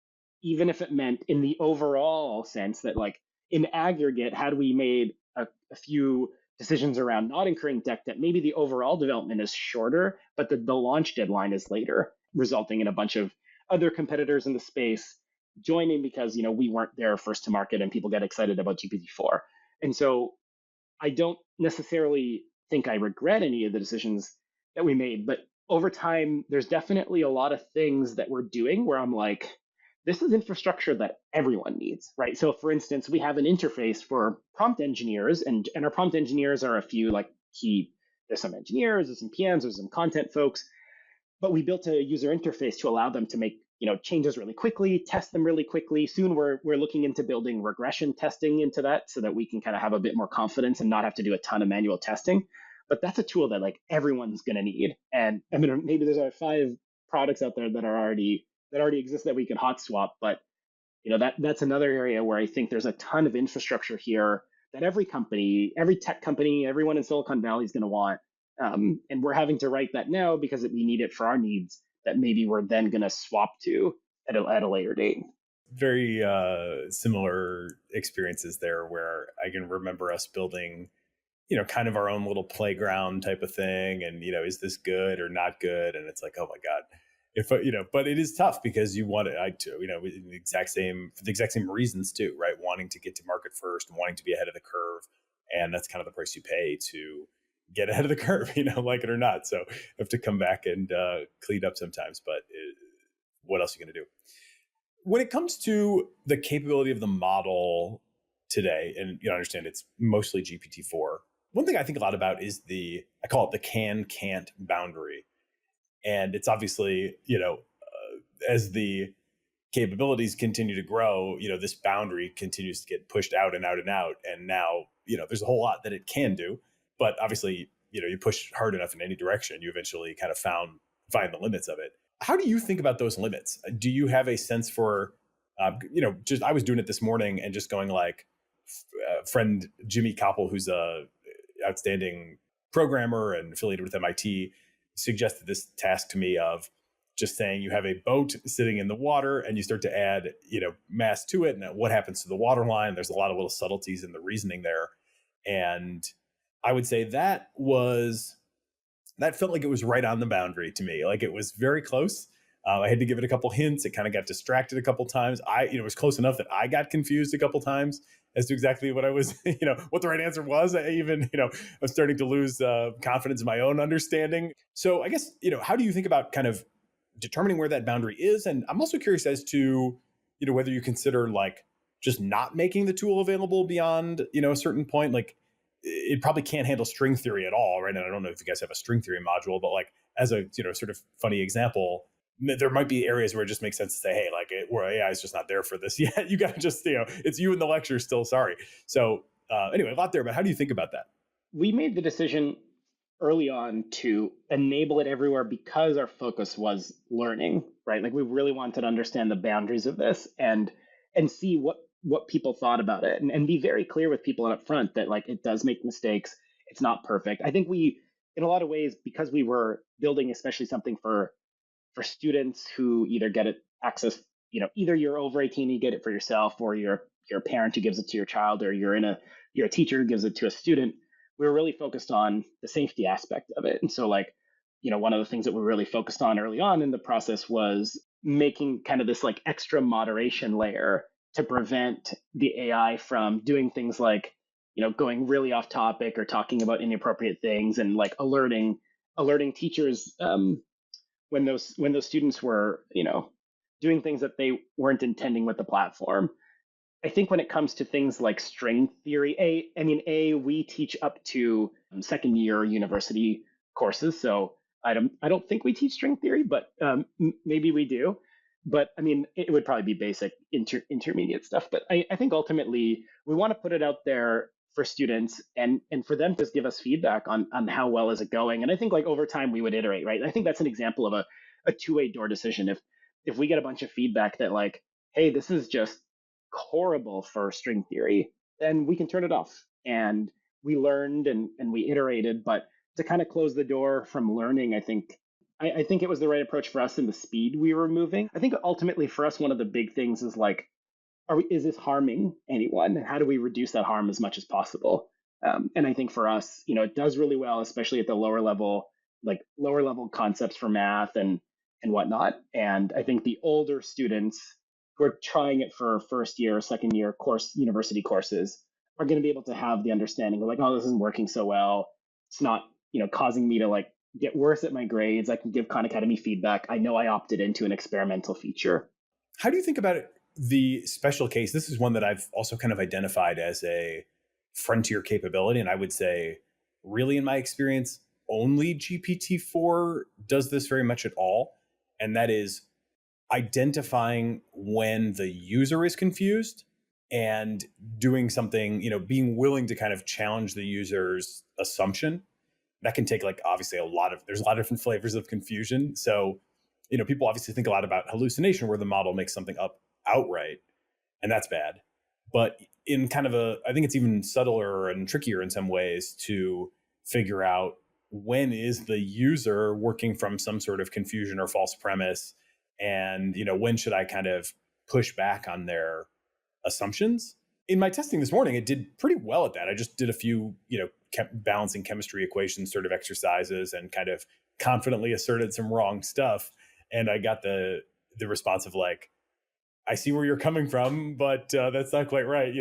even if it meant in the overall sense that, like, in aggregate, had we made a few decisions around not incurring tech debt, maybe the overall development is shorter, but the launch deadline is later, resulting in a bunch of other competitors in the space joining because we weren't there first to market, and people get excited about GPT-4. And so I don't necessarily think I regret any of the decisions that we made, but over time, there's definitely a lot of things that we're doing where I'm like, this is infrastructure that everyone needs, right? So for instance, we have an interface for prompt engineers, and our prompt engineers are a few like key, there's some engineers, there's some PMs, there's some content folks, but we built a user interface to allow them to make changes really quickly, test them really quickly. Soon we're looking into building regression testing into that so that we can kind of have a bit more confidence and not have to do a ton of manual testing. But that's a tool that like everyone's going to need. And I mean, maybe there's 5 products out there that already exist that we can hot swap, but That's another area where I think there's a ton of infrastructure here that every company, every tech company, everyone in Silicon Valley is going to want. And we're having to write that now because we need it for our needs that maybe we're then going to swap to at a later date. Very similar experiences there, where I can remember us building, kind of our own little playground type of thing. And, is this good or not good? And it's like, oh my God. But it is tough because you want it, for the exact same reasons too, right? Wanting to get to market first and wanting to be ahead of the curve. And that's kind of the price you pay to get ahead of the curve, like it or not. So you have to come back and clean up sometimes, but what else are you going to do? When it comes to the capability of the model today, and understand it's mostly GPT-4, one thing I think a lot about is I call it the can-can't boundary. And it's obviously, as the capabilities continue to grow, this boundary continues to get pushed out and out and out. And now, there's a whole lot that it can do. But obviously, you push hard enough in any direction, you eventually kind of find the limits of it. How do you think about those limits? Do you have a sense for, just I was doing it this morning and just going like, friend Jimmy Koppel, who's a outstanding programmer and affiliated with MIT, suggested this task to me of just saying you have a boat sitting in the water and you start to add, mass to it. And what happens to the water line? There's a lot of little subtleties in the reasoning there. And I would say that felt like it was right on the boundary to me. Like it was very close. I had to give it a couple hints. It kind of got distracted a couple times. It was close enough that I got confused a couple times as to exactly what I was, what the right answer was. I even, I'm starting to lose confidence in my own understanding. So I guess, how do you think about kind of determining where that boundary is? And I'm also curious as to, whether you consider like just not making the tool available beyond, a certain point. Like it probably can't handle string theory at all, right? And I don't know if you guys have a string theory module, but like as a, sort of funny example, there might be areas where it just makes sense to say, hey, like where AI is just not there for this yet. You got to just, it's you in the lecture still, sorry. So anyway, a lot there, but how do you think about that? We made the decision early on to enable it everywhere because our focus was learning, right? Like we really wanted to understand the boundaries of this and see what people thought about it and be very clear with people up front that like it does make mistakes. It's not perfect. I think we, in a lot of ways, because we were building especially something for students who either get it access, either you're over 18 and you get it for yourself, or you're a parent who gives it to your child, or you're a teacher who gives it to a student. We were really focused on the safety aspect of it. And so like, one of the things that we really focused on early on in the process was making kind of this like extra moderation layer to prevent the AI from doing things like, going really off topic or talking about inappropriate things, and like alerting teachers when those students were, doing things that they weren't intending with the platform. I think when it comes to things like string theory, we teach up to second year university courses. So I don't think we teach string theory, but maybe we do. But I mean, it would probably be basic intermediate stuff. But I think ultimately we want to put it out there for students and for them to give us feedback on how well is it going. And I think like over time we would iterate, right? I think that's an example of a two-way door decision. If we get a bunch of feedback that like, hey, this is just horrible for string theory, then we can turn it off. And we learned and we iterated, but to kind of close the door from learning, I think it was the right approach for us in the speed we were moving. I think ultimately for us, one of the big things is like, is this harming anyone? How do we reduce that harm as much as possible? And I think for us, it does really well, especially at the lower level concepts for math and whatnot. And I think the older students who are trying it for first year, second year university courses are going to be able to have the understanding of like, oh, this isn't working so well. It's not, causing me to like get worse at my grades. I can give Khan Academy feedback. I know I opted into an experimental feature. How do you think about the special case? This is one that I've also kind of identified as a frontier capability. And I would say, really, in my experience, only GPT-4 does this very much at all. And that is identifying when the user is confused and doing something, being willing to kind of challenge the user's assumption. That can take like, obviously there's a lot of different flavors of confusion. So, people obviously think a lot about hallucination where the model makes something up outright. and that's bad. But in kind of I think it's even subtler and trickier in some ways to figure out when is the user working from some sort of confusion or false premise, and when should I kind of push back on their assumptions. In my testing this morning, it did pretty well at that. I just did a few, balancing chemistry equations sort of exercises and kind of confidently asserted some wrong stuff. And I got the response of like, I see where you're coming from, but that's not quite right.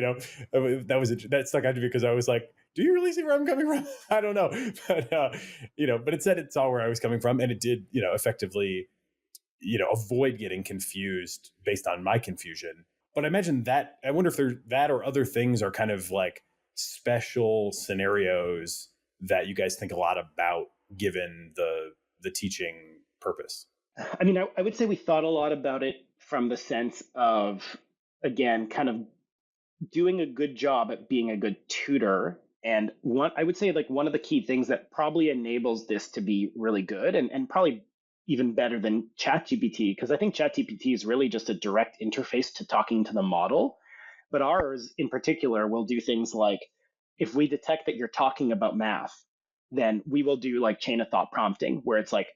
That stuck out to me because I was like, do you really see where I'm coming from? I don't know. But it said it saw where I was coming from, and it did, effectively, avoid getting confused based on my confusion. But I imagine that, I wonder if that or other things are kind of like special scenarios that you guys think a lot about given the teaching purpose. I mean, I would say we thought a lot about it from the sense of, again, kind of doing a good job at being a good tutor. And I would say like one of the key things that probably enables this to be really good and probably even better than ChatGPT, because I think ChatGPT is really just a direct interface to talking to the model. But ours in particular will do things like, if we detect that you're talking about math, then we will do like chain of thought prompting, where it's like,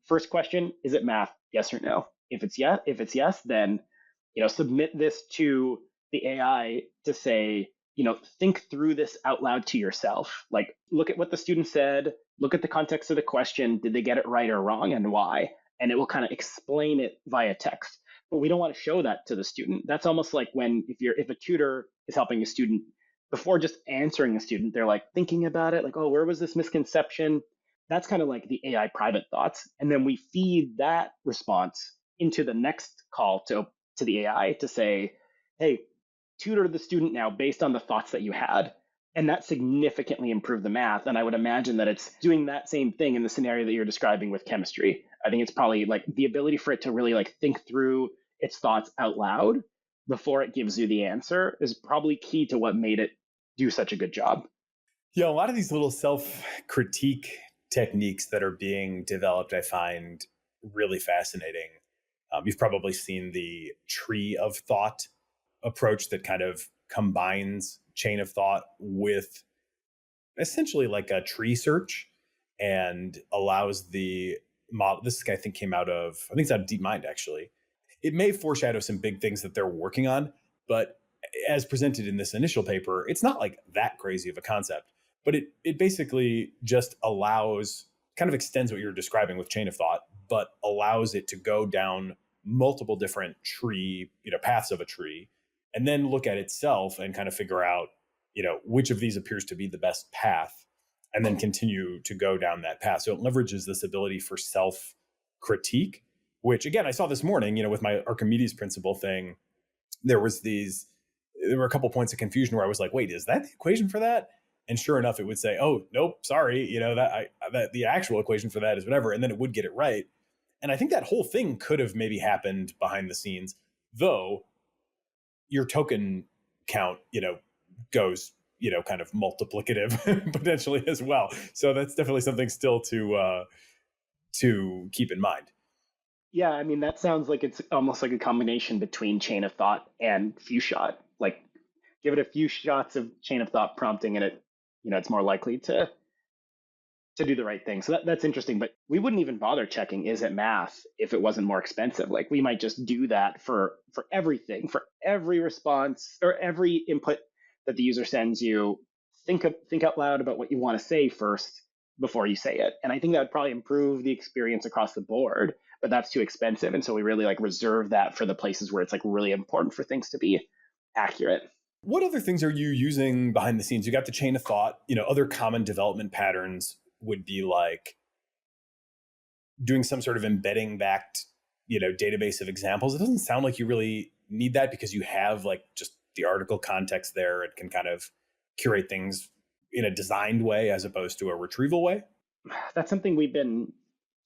first question, is it math? Yes or no? If it's yes, then submit this to the AI to say, think through this out loud to yourself. Like, look at what the student said, look at the context of the question. Did they get it right or wrong, and why? And it will kind of explain it via text. But we don't want to show that to the student. That's almost like if a tutor is helping a student, before just answering a student, they're like thinking about it, like, oh, where was this misconception? That's kind of like the AI private thoughts. And then we feed that response into the next call to the AI to say, hey, tutor the student now based on the thoughts that you had. And that significantly improved the math. And I would imagine that it's doing that same thing in the scenario that you're describing with chemistry. I think it's probably like the ability for it to really like think through its thoughts out loud before it gives you the answer is probably key to what made it do such a good job. Yeah, a lot of these little self-critique techniques that are being developed, I find really fascinating. You've probably seen the tree of thought approach that kind of combines chain of thought with essentially like a tree search and allows the model. This guy, I think, came out of, I think it's out of DeepMind, actually. It may foreshadow some big things that they're working on, but as presented in this initial paper, it's not like that crazy of a concept. But it basically just allows, kind of extends what you're describing with chain of thought, but allows it to go down multiple different paths of a tree, and then look at itself and kind of figure out, which of these appears to be the best path, and then continue to go down that path. So it leverages this ability for self-critique, which again, I saw this morning, with my Archimedes principle thing, there were a couple points of confusion where I was like, wait, is that the equation for that? And sure enough, it would say, oh, nope, sorry, that the actual equation for that is whatever. And then it would get it right. And I think that whole thing could have maybe happened behind the scenes, though your token count, goes, kind of multiplicative potentially as well. So that's definitely something still to keep in mind. Yeah, I mean, that sounds like it's almost like a combination between chain of thought and few shot. Like, give it a few shots of chain of thought prompting, and it's more likely to do the right thing. So that's interesting. But we wouldn't even bother checking, is it math, if it wasn't more expensive. Like, we might just do that for everything, for every response or every input that the user sends you. Think out loud about what you want to say first before you say it. And I think that would probably improve the experience across the board, but that's too expensive. And so we really like reserve that for the places where it's like really important for things to be accurate. What other things are you using behind the scenes? You got the chain of thought, other common development patterns would be like doing some sort of embedding backed, database of examples. It doesn't sound like you really need that because you have like just the article context there. It can kind of curate things in a designed way as opposed to a retrieval way. That's something we've been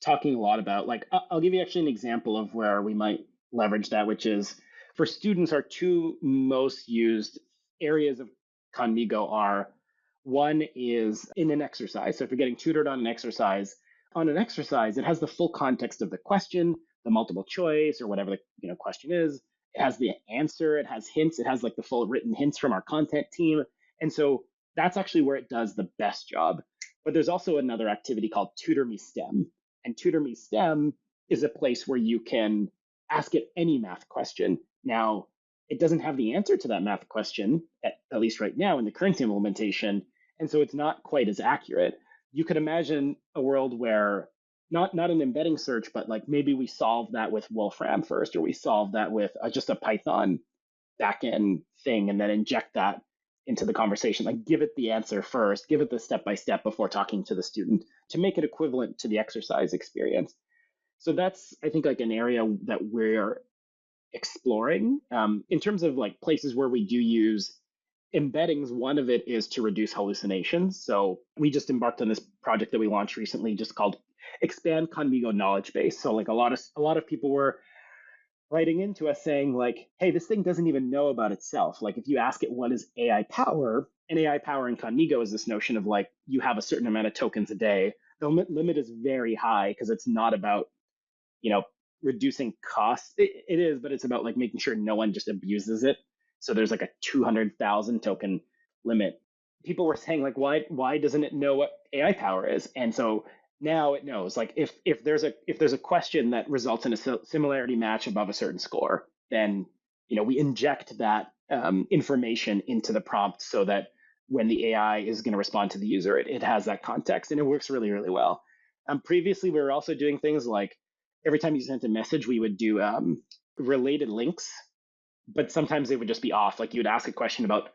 talking a lot about. Like, I'll give you actually an example of where we might leverage that, which is for students, our two most used areas of Khanmigo are, one is in an exercise. So if you're getting tutored on an exercise, it has the full context of the question, the multiple choice, or whatever the question is. it has the answer, it has hints, it has like the full written hints from our content team. And so that's actually where it does the best job. But there's also another activity called Tutor Me STEM. And Tutor Me STEM is a place where you can ask it any math question. Now, it doesn't have the answer to that math question, at least right now in the current implementation. And so it's not quite as accurate. You could imagine a world where not an embedding search, but like maybe we solve that with Wolfram first, or we solve that with just a Python backend thing, and then inject that into the conversation. Like give it the answer first, give it the step by step before talking to the student to make it equivalent to the exercise experience. So that's, I think, like an area that we're exploring. In terms of like places where we do use embeddings, one of it is to reduce hallucinations. So we just embarked on this project that we launched recently just called Expand Khanmigo Knowledge Base. So like a lot of people were writing into us saying like, hey, this thing doesn't even know about itself. Like if you ask it what is AI power, and AI power in Khanmigo is this notion of like you have a certain amount of tokens a day. The limit is very high because it's not about, reducing costs. It is, but it's about like making sure no one just abuses it. So there's like a 200,000 token limit. People were saying like, why doesn't it know what AI power is? And so now it knows. Like if there's a question that results in a similarity match above a certain score, then we inject that information into the prompt so that when the AI is going to respond to the user, it has that context, and it works really, really well. Previously, we were also doing things like every time you sent a message, we would do related links, but sometimes they would just be off. Like you would ask a question about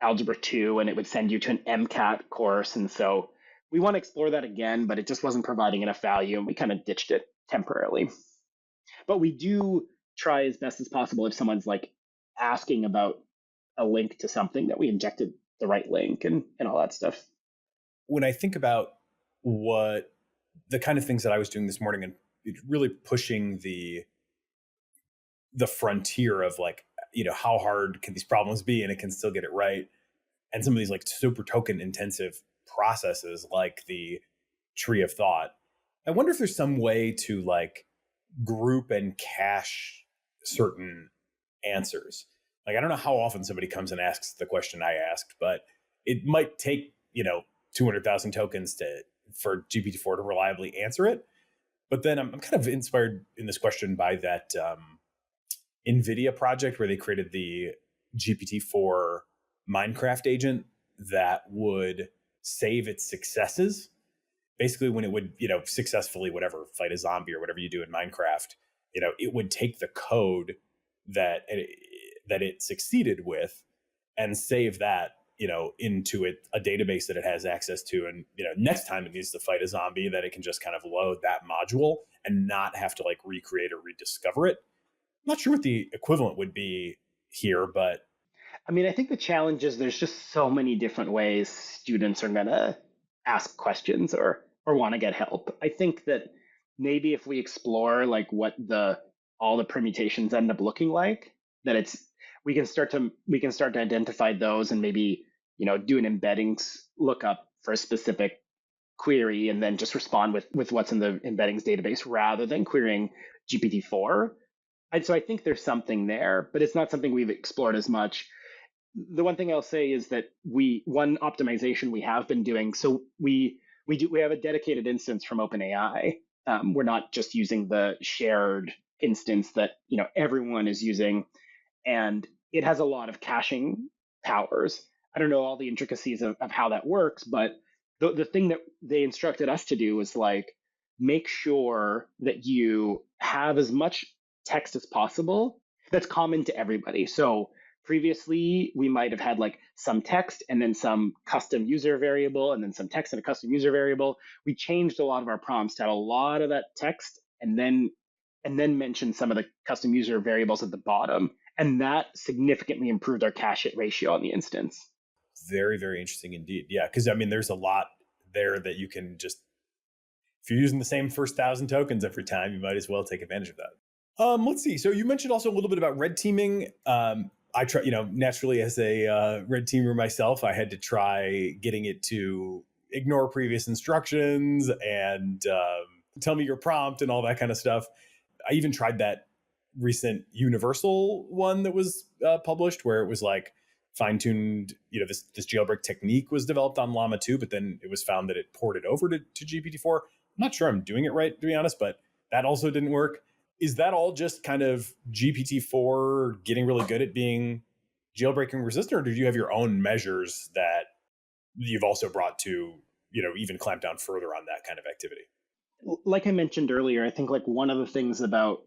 Algebra 2 and it would send you to an MCAT course. And so we want to explore that again, but it just wasn't providing enough value and we kind of ditched it temporarily. But we do try as best as possible if someone's like asking about a link to something that we injected the right link and all that stuff. When I think about what the kind of things that I was doing this morning and really pushing the frontier of like, how hard can these problems be and it can still get it right. And some of these like super token intensive processes like the tree of thought. I wonder if there's some way to like group and cache certain answers. Like, I don't know how often somebody comes and asks the question I asked, but it might take, 200,000 tokens for GPT-4 to reliably answer it. But then I'm kind of inspired in this question by that NVIDIA project where they created the GPT-4 Minecraft agent that would save its successes. Basically, when it would, successfully, fight a zombie or whatever you do in Minecraft, it would take the code that it succeeded with and save that, into a database that it has access to. And, next time it needs to fight a zombie, that it can just kind of load that module and not have to like recreate or rediscover it. I'm not sure what the equivalent would be here, but I mean, I think the challenge is there's just so many different ways students are going to ask questions or want to get help. I think that maybe if we explore like what all the permutations end up looking like, that we can start to identify those and maybe do an embeddings lookup for a specific query and then just respond with what's in the embeddings database rather than querying GPT-4. And so I think there's something there, but it's not something we've explored as much. The one thing I'll say is that one optimization we have been doing. So we have a dedicated instance from OpenAI. We're not just using the shared instance that everyone is using, and it has a lot of caching powers. I don't know all the intricacies of how that works, but the thing that they instructed us to do was like make sure that you have as much text as possible that's common to everybody. So previously, we might have had like some text and then some custom user variable and then some text and a custom user variable. We changed a lot of our prompts to have a lot of that text and then mention some of the custom user variables at the bottom. And that significantly improved our cache hit ratio on the instance. Very, very interesting indeed. Yeah, because I mean, there's a lot there that you can just, if you're using the same first 1,000 tokens every time, you might as well take advantage of that. Let's see. So you mentioned also a little bit about red teaming. I try, naturally as a red teamer myself, I had to try getting it to ignore previous instructions and tell me your prompt and all that kind of stuff. I even tried that recent universal one that was published where it was like fine-tuned, this jailbreak technique was developed on Llama 2, but then it was found that it ported over to GPT-4. I'm not sure I'm doing it right, to be honest, but that also didn't work. Is that all just kind of GPT-4 getting really good at being jailbreaking resistant, or did you have your own measures that you've also brought to, even clamp down further on that kind of activity? Like I mentioned earlier, I think like one of the things about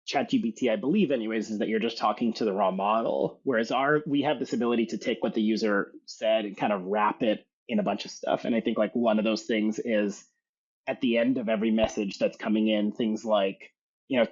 ChatGPT, I believe anyways, is that you're just talking to the raw model, whereas we have this ability to take what the user said and kind of wrap it in a bunch of stuff. And I think like one of those things is at the end of every message that's coming in, things like,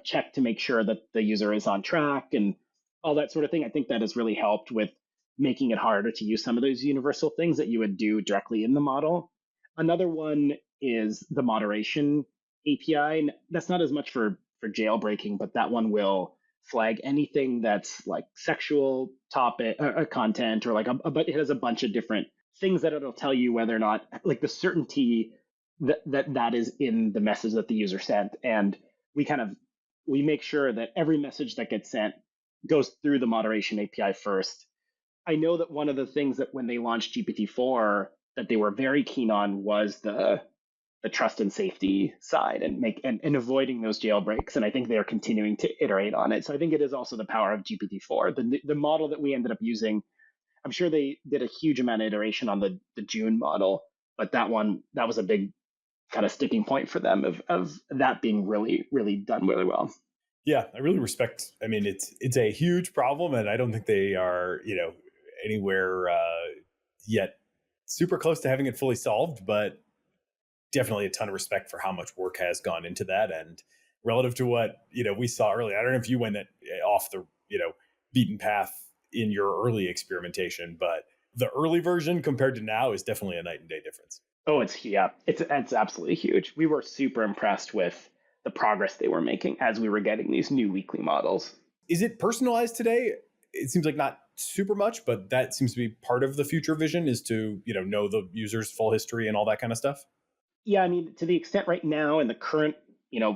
check to make sure that the user is on track and all that sort of thing. I think that has really helped with making it harder to use some of those universal things that you would do directly in the model. Another one is the moderation API. And that's not as much for jailbreaking, but that one will flag anything that's like sexual topic content, or like but it has a bunch of different things that it'll tell you whether or not, like the certainty that is in the message that the user sent. And we make sure that every message that gets sent goes through the moderation API first. I know that one of the things that when they launched GPT-4 that they were very keen on was the trust and safety side and avoiding those jailbreaks. And I think they're continuing to iterate on it. So I think it is also the power of GPT-4. The model that we ended up using, I'm sure they did a huge amount of iteration on the June model, but that was a big kind of sticking point for them of that being really, really done really well. Yeah, I really respect. I mean, it's a huge problem, and I don't think they are, anywhere yet super close to having it fully solved, but definitely a ton of respect for how much work has gone into that. And relative to what, we saw earlier, I don't know if you went off the, beaten path in your early experimentation, but the early version compared to now is definitely a night and day difference. Oh, it's absolutely huge. We were super impressed with the progress they were making as we were getting these new weekly models. Is it personalized today? It seems like not super much, but that seems to be part of the future vision, is to, know the user's full history and all that kind of stuff. Yeah, I mean, to the extent right now in the current,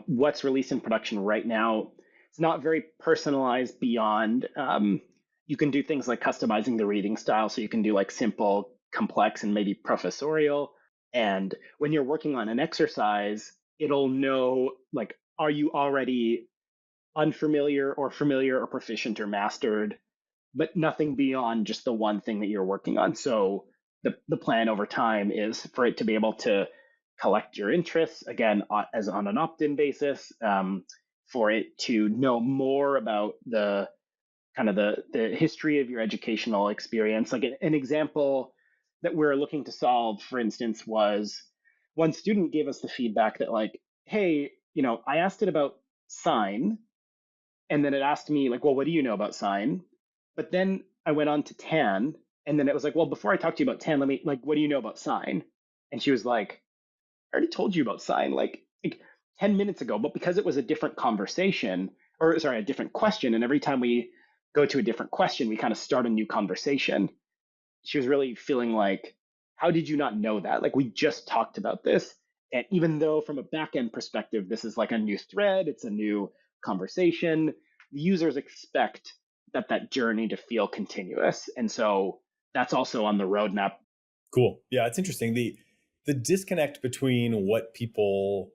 what's released in production right now, it's not very personalized beyond, you can do things like customizing the reading style. So you can do like simple, complex, and maybe professorial. And when you're working on an exercise, it'll know, like, are you already unfamiliar or familiar or proficient or mastered, but nothing beyond just the one thing that you're working on. So the plan over time is for it to be able to collect your interests, again, as on an opt-in basis, for it to know more about the kind of the history of your educational experience. Like an example that we're looking to solve, for instance, was one student gave us the feedback that like, hey, I asked it about sign, and then it asked me like, well, what do you know about sign? But then I went on to tan, and then it was like, well, before I talk to you about tan, let me, like, what do you know about sign? And she was like, I already told you about sign like 10 minutes ago, but because it was a different conversation, or sorry, a different question, and every time we go to a different question, we kind of start a new conversation. She was really feeling like, how did you not know that? Like, we just talked about this. And even though from a backend perspective, this is like a new thread, it's a new conversation, the users expect that journey to feel continuous. And so that's also on the roadmap. Cool. Yeah, it's interesting. The disconnect between what people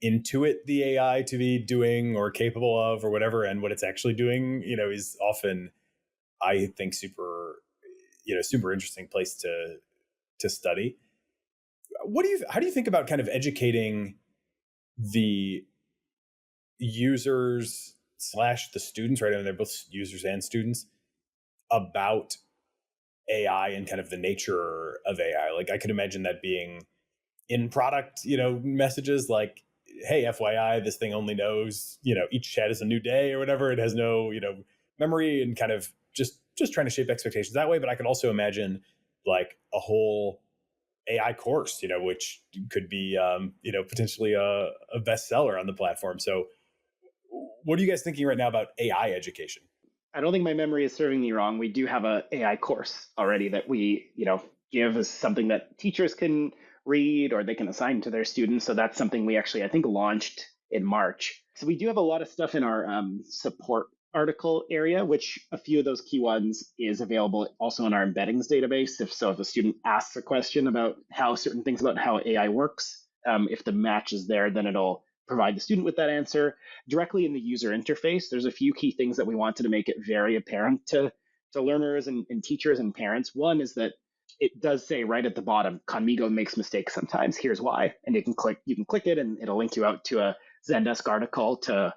intuit the AI to be doing or capable of or whatever, and what it's actually doing, is often, I think, super interesting place to study. How do you think about kind of educating the users / the students, right? I mean, they're both users and students, about AI and kind of the nature of AI. Like, I could imagine that being in product, messages like, hey, FYI, this thing only knows, each chat is a new day or whatever. It has no, memory, and kind of just trying to shape expectations that way. But I could also imagine like a whole AI course, which could be, potentially a bestseller on the platform. So what are you guys thinking right now about AI education? I don't think my memory is serving me wrong. We do have a AI course already that we, give as something that teachers can read or they can assign to their students. So that's something we actually, I think, launched in March. So we do have a lot of stuff in our support article area, which a few of those key ones is available also in our embeddings database. If a student asks a question about how certain things about how AI works, if the match is there, then it'll provide the student with that answer directly in the user interface. There's a few key things that we wanted to make it very apparent to learners and teachers and parents. One is that it does say right at the bottom, Khanmigo makes mistakes sometimes. Here's why, and you can click it, and it'll link you out to a Zendesk article to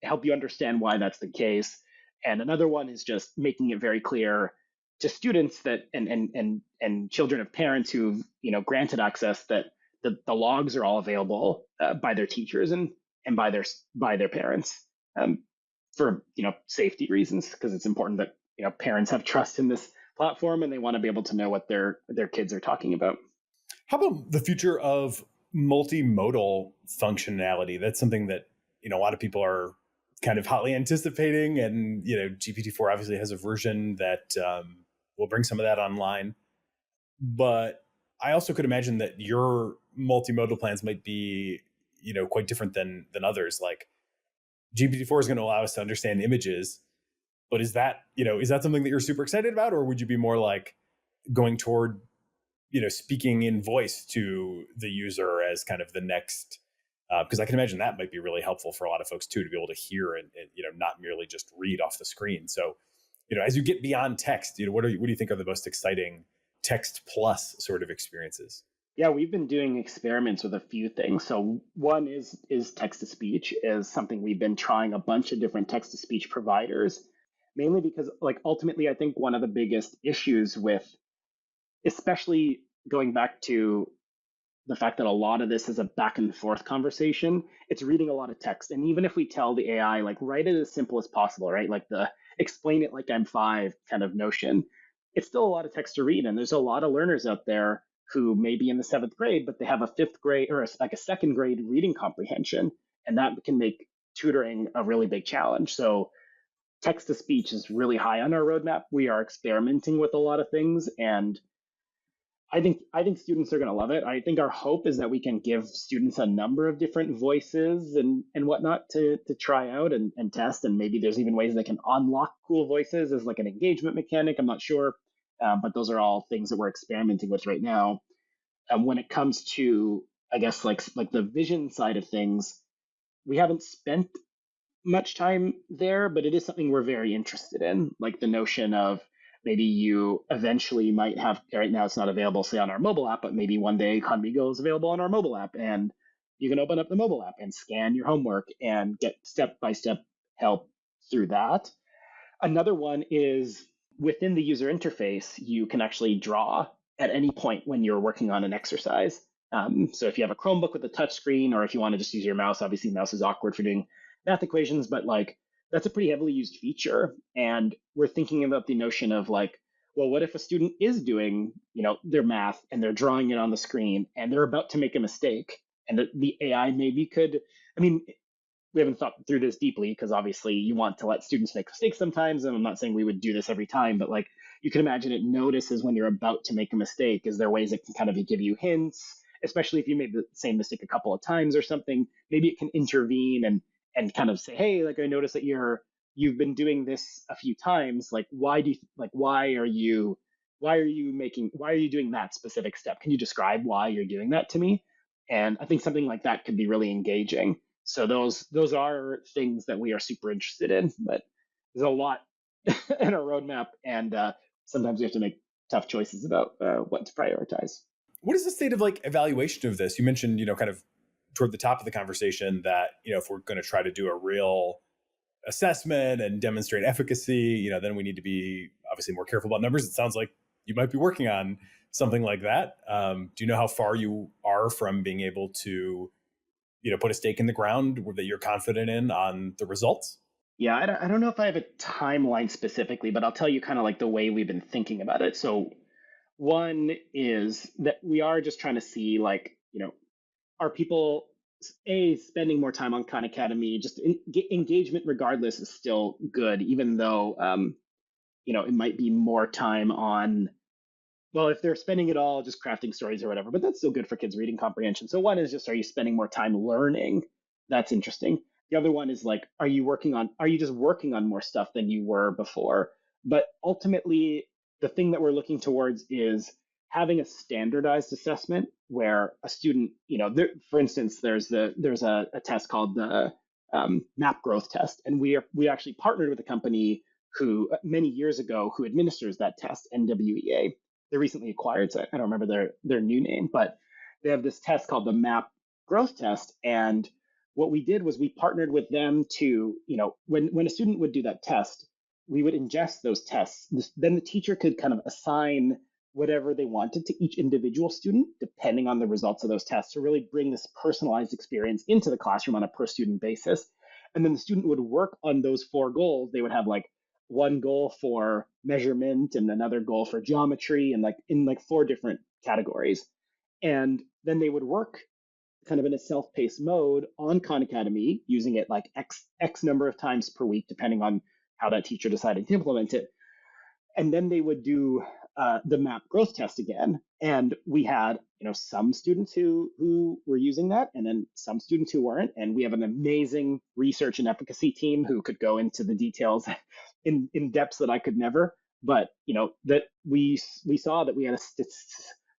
help you understand why that's the case. And another one is just making it very clear to students that and children of parents who've granted access that the logs are all available by their teachers and by their parents for safety reasons, because it's important that parents have trust in this platform and they want to be able to know what their kids are talking about. How about the future of multimodal functionality? That's something that a lot of people are kind of hotly anticipating, and GPT-4 obviously has a version that will bring some of that online. But I also could imagine that your multimodal plans might be quite different than others. Like GPT-4 is going to allow us to understand images, but is that something that you're super excited about, or would you be more like going toward speaking in voice to the user as kind of the next? Because I can imagine that might be really helpful for a lot of folks too, to be able to hear and not merely just read off the screen. So as you get beyond text, what do you think are the most exciting text plus sort of experiences? Yeah, we've been doing experiments with a few things. So one is text to speech is something we've been trying a bunch of different text to speech providers, mainly because ultimately I think one of the biggest issues with, especially going back to the fact that a lot of this is a back and forth conversation, it's reading a lot of text. And even if we tell the AI, write it as simple as possible, right? Like the explain it like I'm 5 kind of notion, it's still a lot of text to read. And there's a lot of learners out there who may be in the 7th grade, but they have a 5th grade or a 2nd grade reading comprehension. And that can make tutoring a really big challenge. So text to speech is really high on our roadmap. We are experimenting with a lot of things, and I think students are going to love it. I think our hope is that we can give students a number of different voices and whatnot to try out and test. And maybe there's even ways they can unlock cool voices as like an engagement mechanic. I'm not sure, but those are all things that we're experimenting with right now. When it comes to, I guess, like the vision side of things, we haven't spent much time there, but it is something we're very interested in. Like the notion of maybe you eventually might have, right now it's not available, say, on our mobile app, but maybe one day Khanmigo is available on our mobile app, and you can open up the mobile app and scan your homework and get step-by-step help through that. Another one is within the user interface, you can actually draw at any point when you're working on an exercise. So if you have a Chromebook with a touch screen, or if you want to just use your mouse, obviously mouse is awkward for doing math equations, but that's a pretty heavily used feature. And we're thinking about the notion of well, what if a student is doing, their math and they're drawing it on the screen and they're about to make a mistake, and the AI maybe could, we haven't thought through this deeply because obviously you want to let students make mistakes sometimes. And I'm not saying we would do this every time, but you can imagine it notices when you're about to make a mistake. Is there ways it can kind of give you hints, especially if you made the same mistake a couple of times or something? Maybe it can intervene and kind of say, hey, I noticed that you've been doing this a few times. Why are you doing that specific step? Can you describe why you're doing that to me? And I think something like that could be really engaging. So those are things that we are super interested in, but there's a lot in our roadmap, and sometimes we have to make tough choices about what to prioritize. What is the state of evaluation of this? You mentioned, kind of toward the top of the conversation that, if we're going to try to do a real assessment and demonstrate efficacy, then we need to be obviously more careful about numbers. It sounds like you might be working on something like that. Do you know how far you are from being able to, put a stake in the ground that you're confident in on the results? Yeah, I don't know if I have a timeline specifically, but I'll tell you kind of the way we've been thinking about it. So one is that we are just trying to see are people spending more time on Khan Academy? Just engagement regardless is still good, even though it might be more time on, well, if they're spending it all just crafting stories or whatever, but that's still good for kids' reading comprehension. So one is just, are you spending more time learning That's interesting. The other one is like, are you just working on more stuff than you were before? But ultimately, the thing that we're looking towards is having a standardized assessment where a student, for instance, there's a test called the MAP growth test, and we actually partnered with a company who many years ago who administers that test, NWEA. They recently acquired, so I don't remember their new name, but they have this test called the MAP growth test. And what we did was we partnered with them to, when a student would do that test, we would ingest those tests. Then the teacher could kind of assign whatever they wanted to each individual student, depending on the results of those tests, to really bring this personalized experience into the classroom on a per student basis. And then the student would work on those 4 goals. They would have like one goal for measurement and another goal for geometry, and like in like 4 different categories. And then they would work kind of in a self-paced mode on Khan Academy, using it like X number of times per week, depending on how that teacher decided to implement it. And then they would do the MAP growth test again. And we had, some students who were using that, and then some students who weren't. And we have an amazing research and efficacy team who could go into the details in depths that I could never. But that we saw that we had a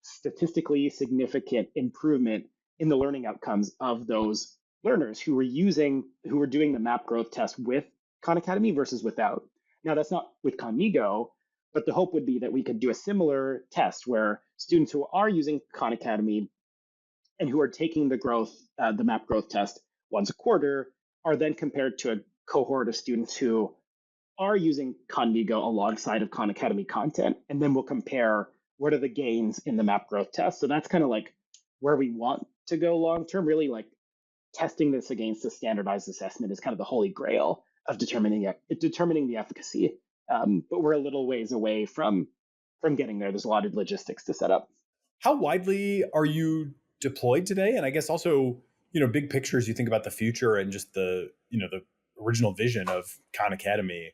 statistically significant improvement in the learning outcomes of those learners who were doing the MAP growth test with Khan Academy versus without. Now that's not with Khanmigo, but the hope would be that we could do a similar test where students who are using Khan Academy and who are taking the MAP growth test once a quarter are then compared to a cohort of students who are using Khanmigo alongside of Khan Academy content, and then we'll compare what are the gains in the MAP growth test. So that's kind of like where we want to go long term. Really, like testing this against the standardized assessment is kind of the holy grail of determining the efficacy. But we're a little ways away from getting there. There's a lot of logistics to set up. How widely are you deployed today? And I guess also, big pictures, you think about the future and just the original vision of Khan Academy.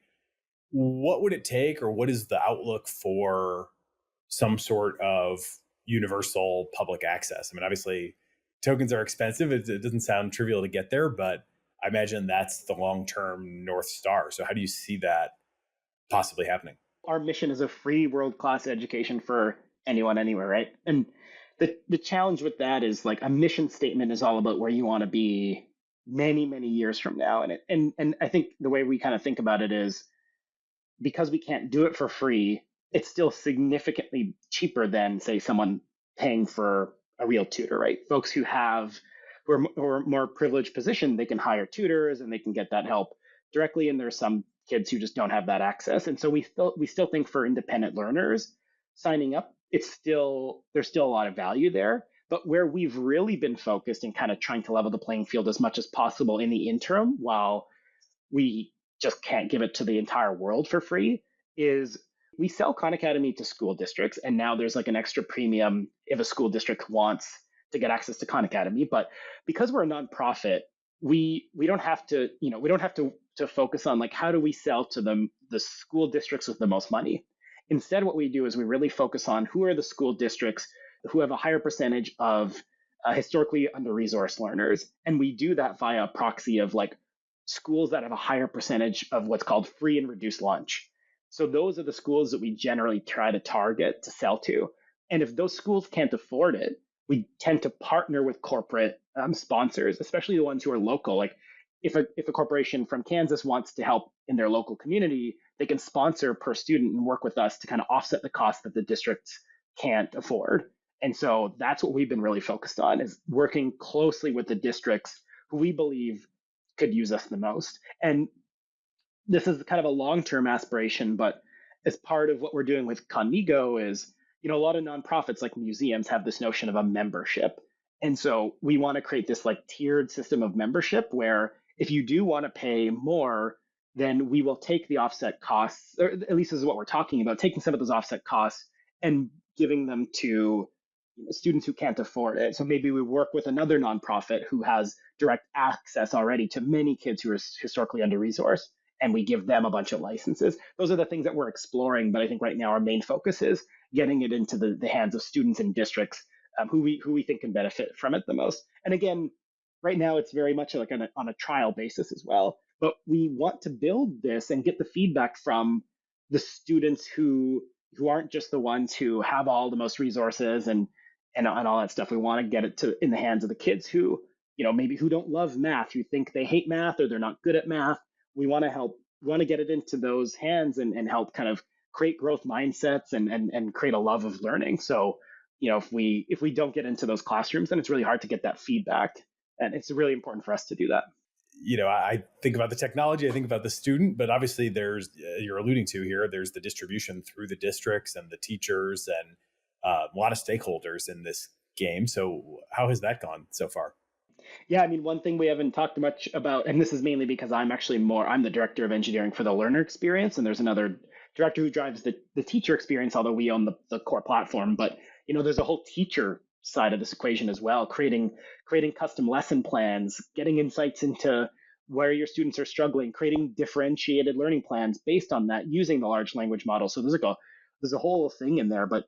What would it take, or what is the outlook for some sort of universal public access? I mean, obviously tokens are expensive. It doesn't sound trivial to get there, but I imagine that's the long-term North Star. So how do you see that possibly happening? Our mission is a free world-class education for anyone, anywhere, right? And the challenge with that is like a mission statement is all about where you want to be many, many years from now. And I think the way we kind of think about it is, because we can't do it for free, it's still significantly cheaper than, say, someone paying for a real tutor, right? Folks who are more privileged position, they can hire tutors and they can get that help directly. And there's some kids who just don't have that access. And so we still think for independent learners signing up, there's still a lot of value there. But where we've really been focused and kind of trying to level the playing field as much as possible in the interim, while we just can't give it to the entire world for free, is we sell Khan Academy to school districts, and now there's like an extra premium if a school district wants to get access to Khan Academy. But because we're a nonprofit, we don't have to focus on like how do we sell to the school districts with the most money. Instead, what we do is we really focus on who are the school districts who have a higher percentage of historically under-resourced learners, and we do that via a proxy of like schools that have a higher percentage of what's called free and reduced lunch. So those are the schools that we generally try to target to sell to. And if those schools can't afford it, we tend to partner with corporate sponsors, especially the ones who are local. Like if a corporation from Kansas wants to help in their local community, they can sponsor per student and work with us to kind of offset the cost that the districts can't afford. And so that's what we've been really focused on, is working closely with the districts who we believe could use us the most. And this is kind of a long-term aspiration, but as part of what we're doing with Khanmigo is, a lot of nonprofits like museums have this notion of a membership. And so we want to create this like tiered system of membership where if you do want to pay more, then we will take the offset costs, or at least this is what we're talking about, taking some of those offset costs and giving them to students who can't afford it. So maybe we work with another nonprofit who has direct access already to many kids who are historically under-resourced, and we give them a bunch of licenses. Those are the things that we're exploring, but I think right now our main focus is getting it into the hands of students and districts who we think can benefit from it the most. And again, right now it's very much like on a trial basis as well. But we want to build this and get the feedback from the students who aren't just the ones who have all the most resources and all that stuff. We want to get it to in the hands of the kids who, maybe who don't love math, who think they hate math or they're not good at math. We want to help, we want to get it into those hands and help kind of create growth mindsets and create a love of learning. So, if we don't get into those classrooms, then it's really hard to get that feedback. And it's really important for us to do that. I think about the technology, I think about the student, but obviously there's, you're alluding to here, there's the distribution through the districts and the teachers and a lot of stakeholders in this game. So how has that gone so far? Yeah, I mean, one thing we haven't talked much about, and this is mainly because I'm the director of engineering for the learner experience, and there's another director who drives the teacher experience, although we own the core platform. But, there's a whole teacher side of this equation as well, creating custom lesson plans, getting insights into where your students are struggling, creating differentiated learning plans based on that using the large language model. So there's a whole thing in there, but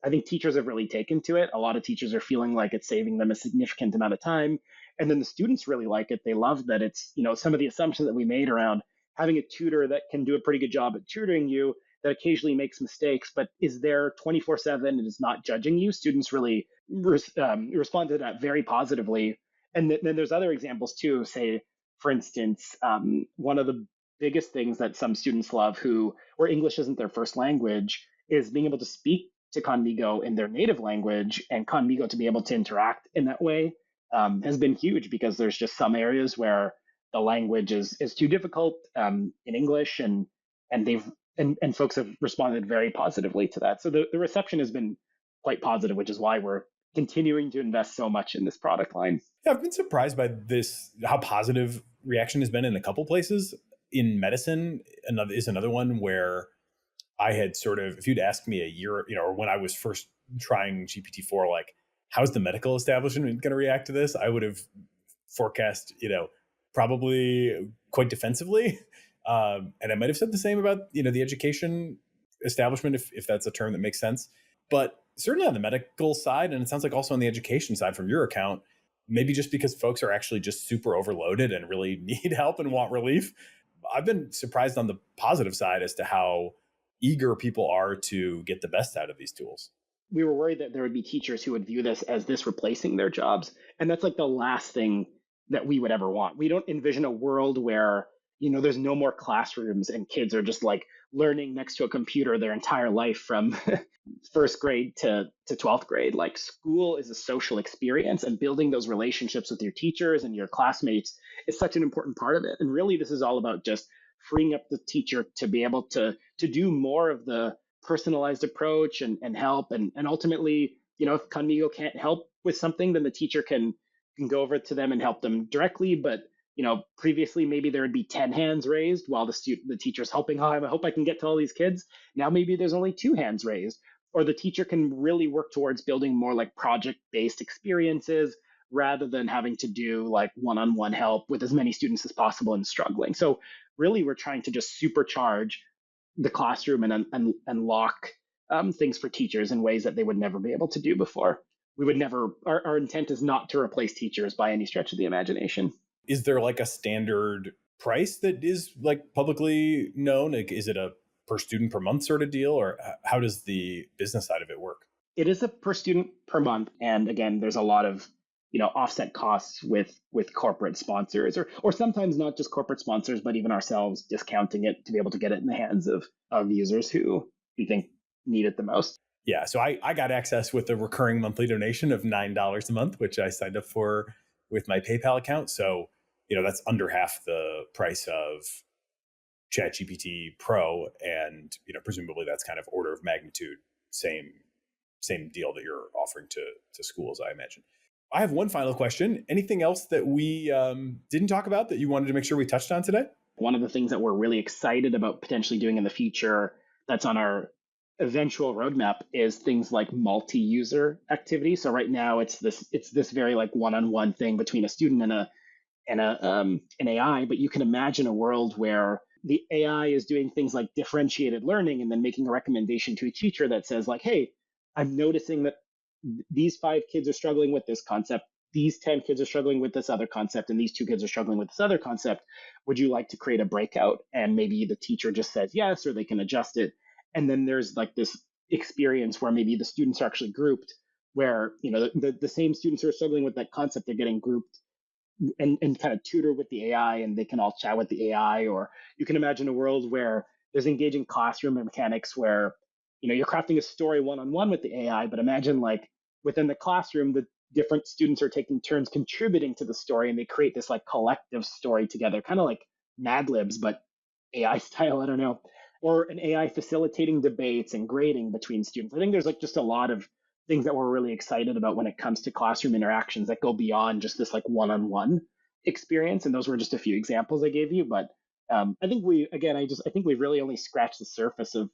I think teachers have really taken to it. A lot of teachers are feeling like it's saving them a significant amount of time. And then the students really like it. They love that it's, some of the assumptions that we made around having a tutor that can do a pretty good job at tutoring you, that occasionally makes mistakes, but is there 24/7 and is not judging you. Students really respond to that very positively. And then there's other examples too. Say, for instance, one of the biggest things that some students love where English isn't their first language is being able to speak to Khanmigo in their native language, and Khanmigo to be able to interact in that way has been huge, because there's just some areas where the language is too difficult in English, and folks have responded very positively to that. So the reception has been quite positive, which is why we're continuing to invest so much in this product line. Yeah, I've been surprised by this, how positive reaction has been in a couple places. In medicine, another one where I had sort of, if you'd asked me a year, or when I was first trying GPT-4, like, how's the medical establishment going to react to this? I would have forecast, probably quite defensively. And I might have said the same about, the education establishment, if that's a term that makes sense. But certainly on the medical side, and it sounds like also on the education side from your account, maybe just because folks are actually just super overloaded and really need help and want relief. I've been surprised on the positive side as to how eager people are to get the best out of these tools. We were worried that there would be teachers who would view this replacing their jobs. And that's like the last thing that we would ever want. We don't envision a world where, there's no more classrooms and kids are just like learning next to a computer their entire life from first grade to 12th grade. Like, school is a social experience, and building those relationships with your teachers and your classmates is such an important part of it. And really, this is all about just freeing up the teacher to be able to do more of the personalized approach and help. And ultimately, if Khanmigo can't help with something, then the teacher can go over to them and help them directly. But previously maybe there would be 10 hands raised while the teacher's helping. Oh, I hope I can get to all these kids. Now maybe there's only 2 hands raised, or the teacher can really work towards building more like project-based experiences rather than having to do like one-on-one help with as many students as possible and struggling. So really, we're trying to just supercharge the classroom and unlock things for teachers in ways that they would never be able to do before. Our intent is not to replace teachers by any stretch of the imagination. Is there like a standard price that is like publicly known? Like, is it a per student per month sort of deal, or how does the business side of it work? It is a per student per month. And again, there's a lot of offset costs with corporate sponsors, or sometimes not just corporate sponsors, but even ourselves discounting it to be able to get it in the hands of users who we think need it the most. Yeah, so I got access with a recurring monthly donation of $9 a month, which I signed up for with my PayPal account. So, that's under half the price of ChatGPT Pro, and presumably that's kind of order of magnitude same deal that you're offering to schools, I imagine. I have one final question. Anything else that we didn't talk about that you wanted to make sure we touched on today? One of the things that we're really excited about potentially doing in the future that's on our eventual roadmap is things like multi-user activity. So right now it's this very like one-on-one thing between a student and an AI, but you can imagine a world where the AI is doing things like differentiated learning and then making a recommendation to a teacher that says like, hey, I'm noticing that these 5 kids are struggling with this concept. these 10 kids are struggling with this other concept and these 2 kids are struggling with this other concept. Would you like to create a breakout? And maybe the teacher just says yes, or they can adjust it. And then there's like this experience where maybe the students are actually grouped, where the same students who are struggling with that concept, they're getting grouped and kind of tutor with the AI, and they can all chat with the AI. Or you can imagine a world where there's engaging classroom mechanics where you're crafting a story one-on-one with the AI, but imagine like within the classroom, the different students are taking turns contributing to the story, and they create this like collective story together, kind of like Mad Libs, but AI style. I don't know. Or an AI facilitating debates and grading between students. I think there's like just a lot of things that we're really excited about when it comes to classroom interactions that go beyond just this like one-on-one experience. And those were just a few examples I gave you. But I think I think we've really only scratched the surface of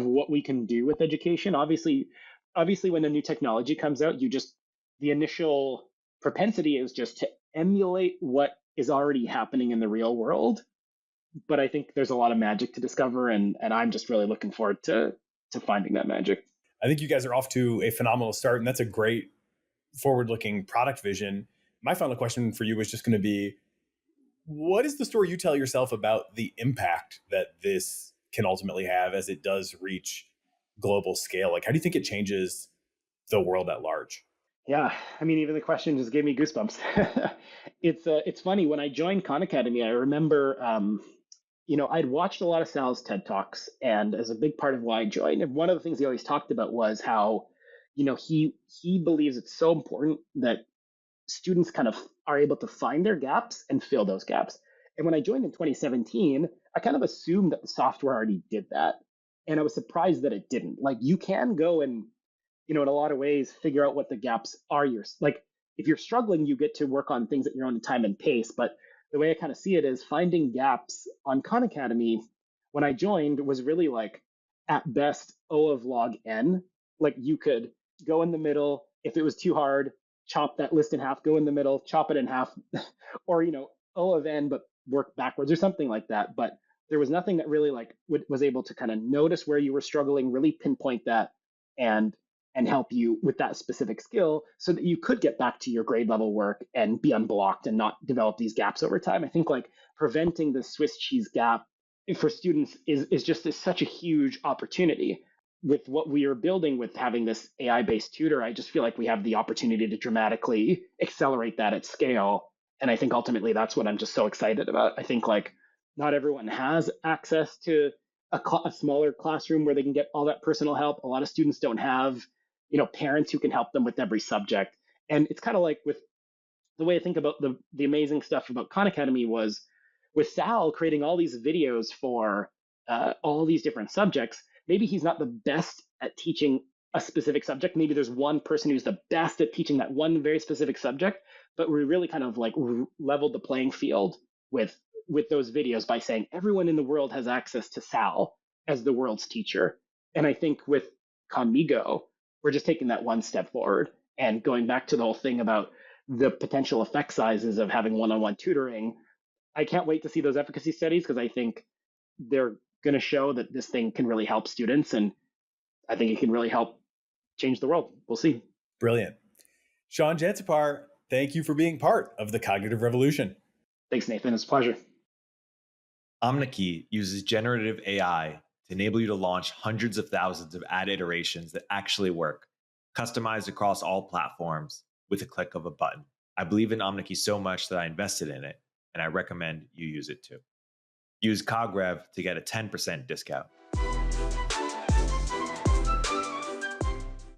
what we can do with education. Obviously, when a new technology comes out, the initial propensity is just to emulate what is already happening in the real world. But I think there's a lot of magic to discover, and I'm just really looking forward to finding that magic. I think you guys are off to a phenomenal start, and that's a great forward-looking product vision. My final question for you was just going to be, what is the story you tell yourself about the impact that this can ultimately have as it does reach global scale? Like, how do you think it changes the world at large? Yeah, I mean, even the question just gave me goosebumps. It's funny, when I joined Khan Academy, I remember I'd watched a lot of Sal's TED Talks, and as a big part of why I joined, and one of the things he always talked about was how, he believes it's so important that students kind of are able to find their gaps and fill those gaps. And when I joined in 2017, I kind of assumed that the software already did that. And I was surprised that it didn't. Like, you can go and, in a lot of ways, figure out what the gaps are. Like, if you're struggling, you get to work on things at your own time and pace. But the way I kind of see it is finding gaps on Khan Academy when I joined was really like at best O of log n. Like, you could go in the middle. If it was too hard, chop that list in half, go in the middle, chop it in half, or, O of n, but work backwards or something like that. But there was nothing that really like was able to kind of notice where you were struggling, really pinpoint that, and help you with that specific skill so that you could get back to your grade level work and be unblocked and not develop these gaps over time. I think like preventing the Swiss cheese gap for students is just such a huge opportunity. With what we are building with having this AI-based tutor, I just feel like we have the opportunity to dramatically accelerate that at scale. And I think ultimately that's what I'm just so excited about. I think like not everyone has access to a smaller classroom where they can get all that personal help. A lot of students don't have parents who can help them with every subject. And it's kind of like with the way I think about the amazing stuff about Khan Academy was with Sal creating all these videos for all these different subjects. Maybe he's not the best at teaching a specific subject. Maybe there's one person who's the best at teaching that one very specific subject, but we really kind of like leveled the playing field with those videos by saying everyone in the world has access to Sal as the world's teacher. And I think with Khanmigo, we're just taking that one step forward and going back to the whole thing about the potential effect sizes of having one-on-one tutoring. I can't wait to see those efficacy studies because I think they're going to show that this thing can really help students, and I think it can really help change the world. We'll see. Brilliant. Shawn Jansepar, thank you for being part of the cognitive revolution. Thanks, Nathan. It's a pleasure. Omneky uses generative AI to enable you to launch hundreds of thousands of ad iterations that actually work, customized across all platforms with a click of a button. I believe in Omneky so much that I invested in it, and I recommend you use it too. Use CogRev to get a 10% discount.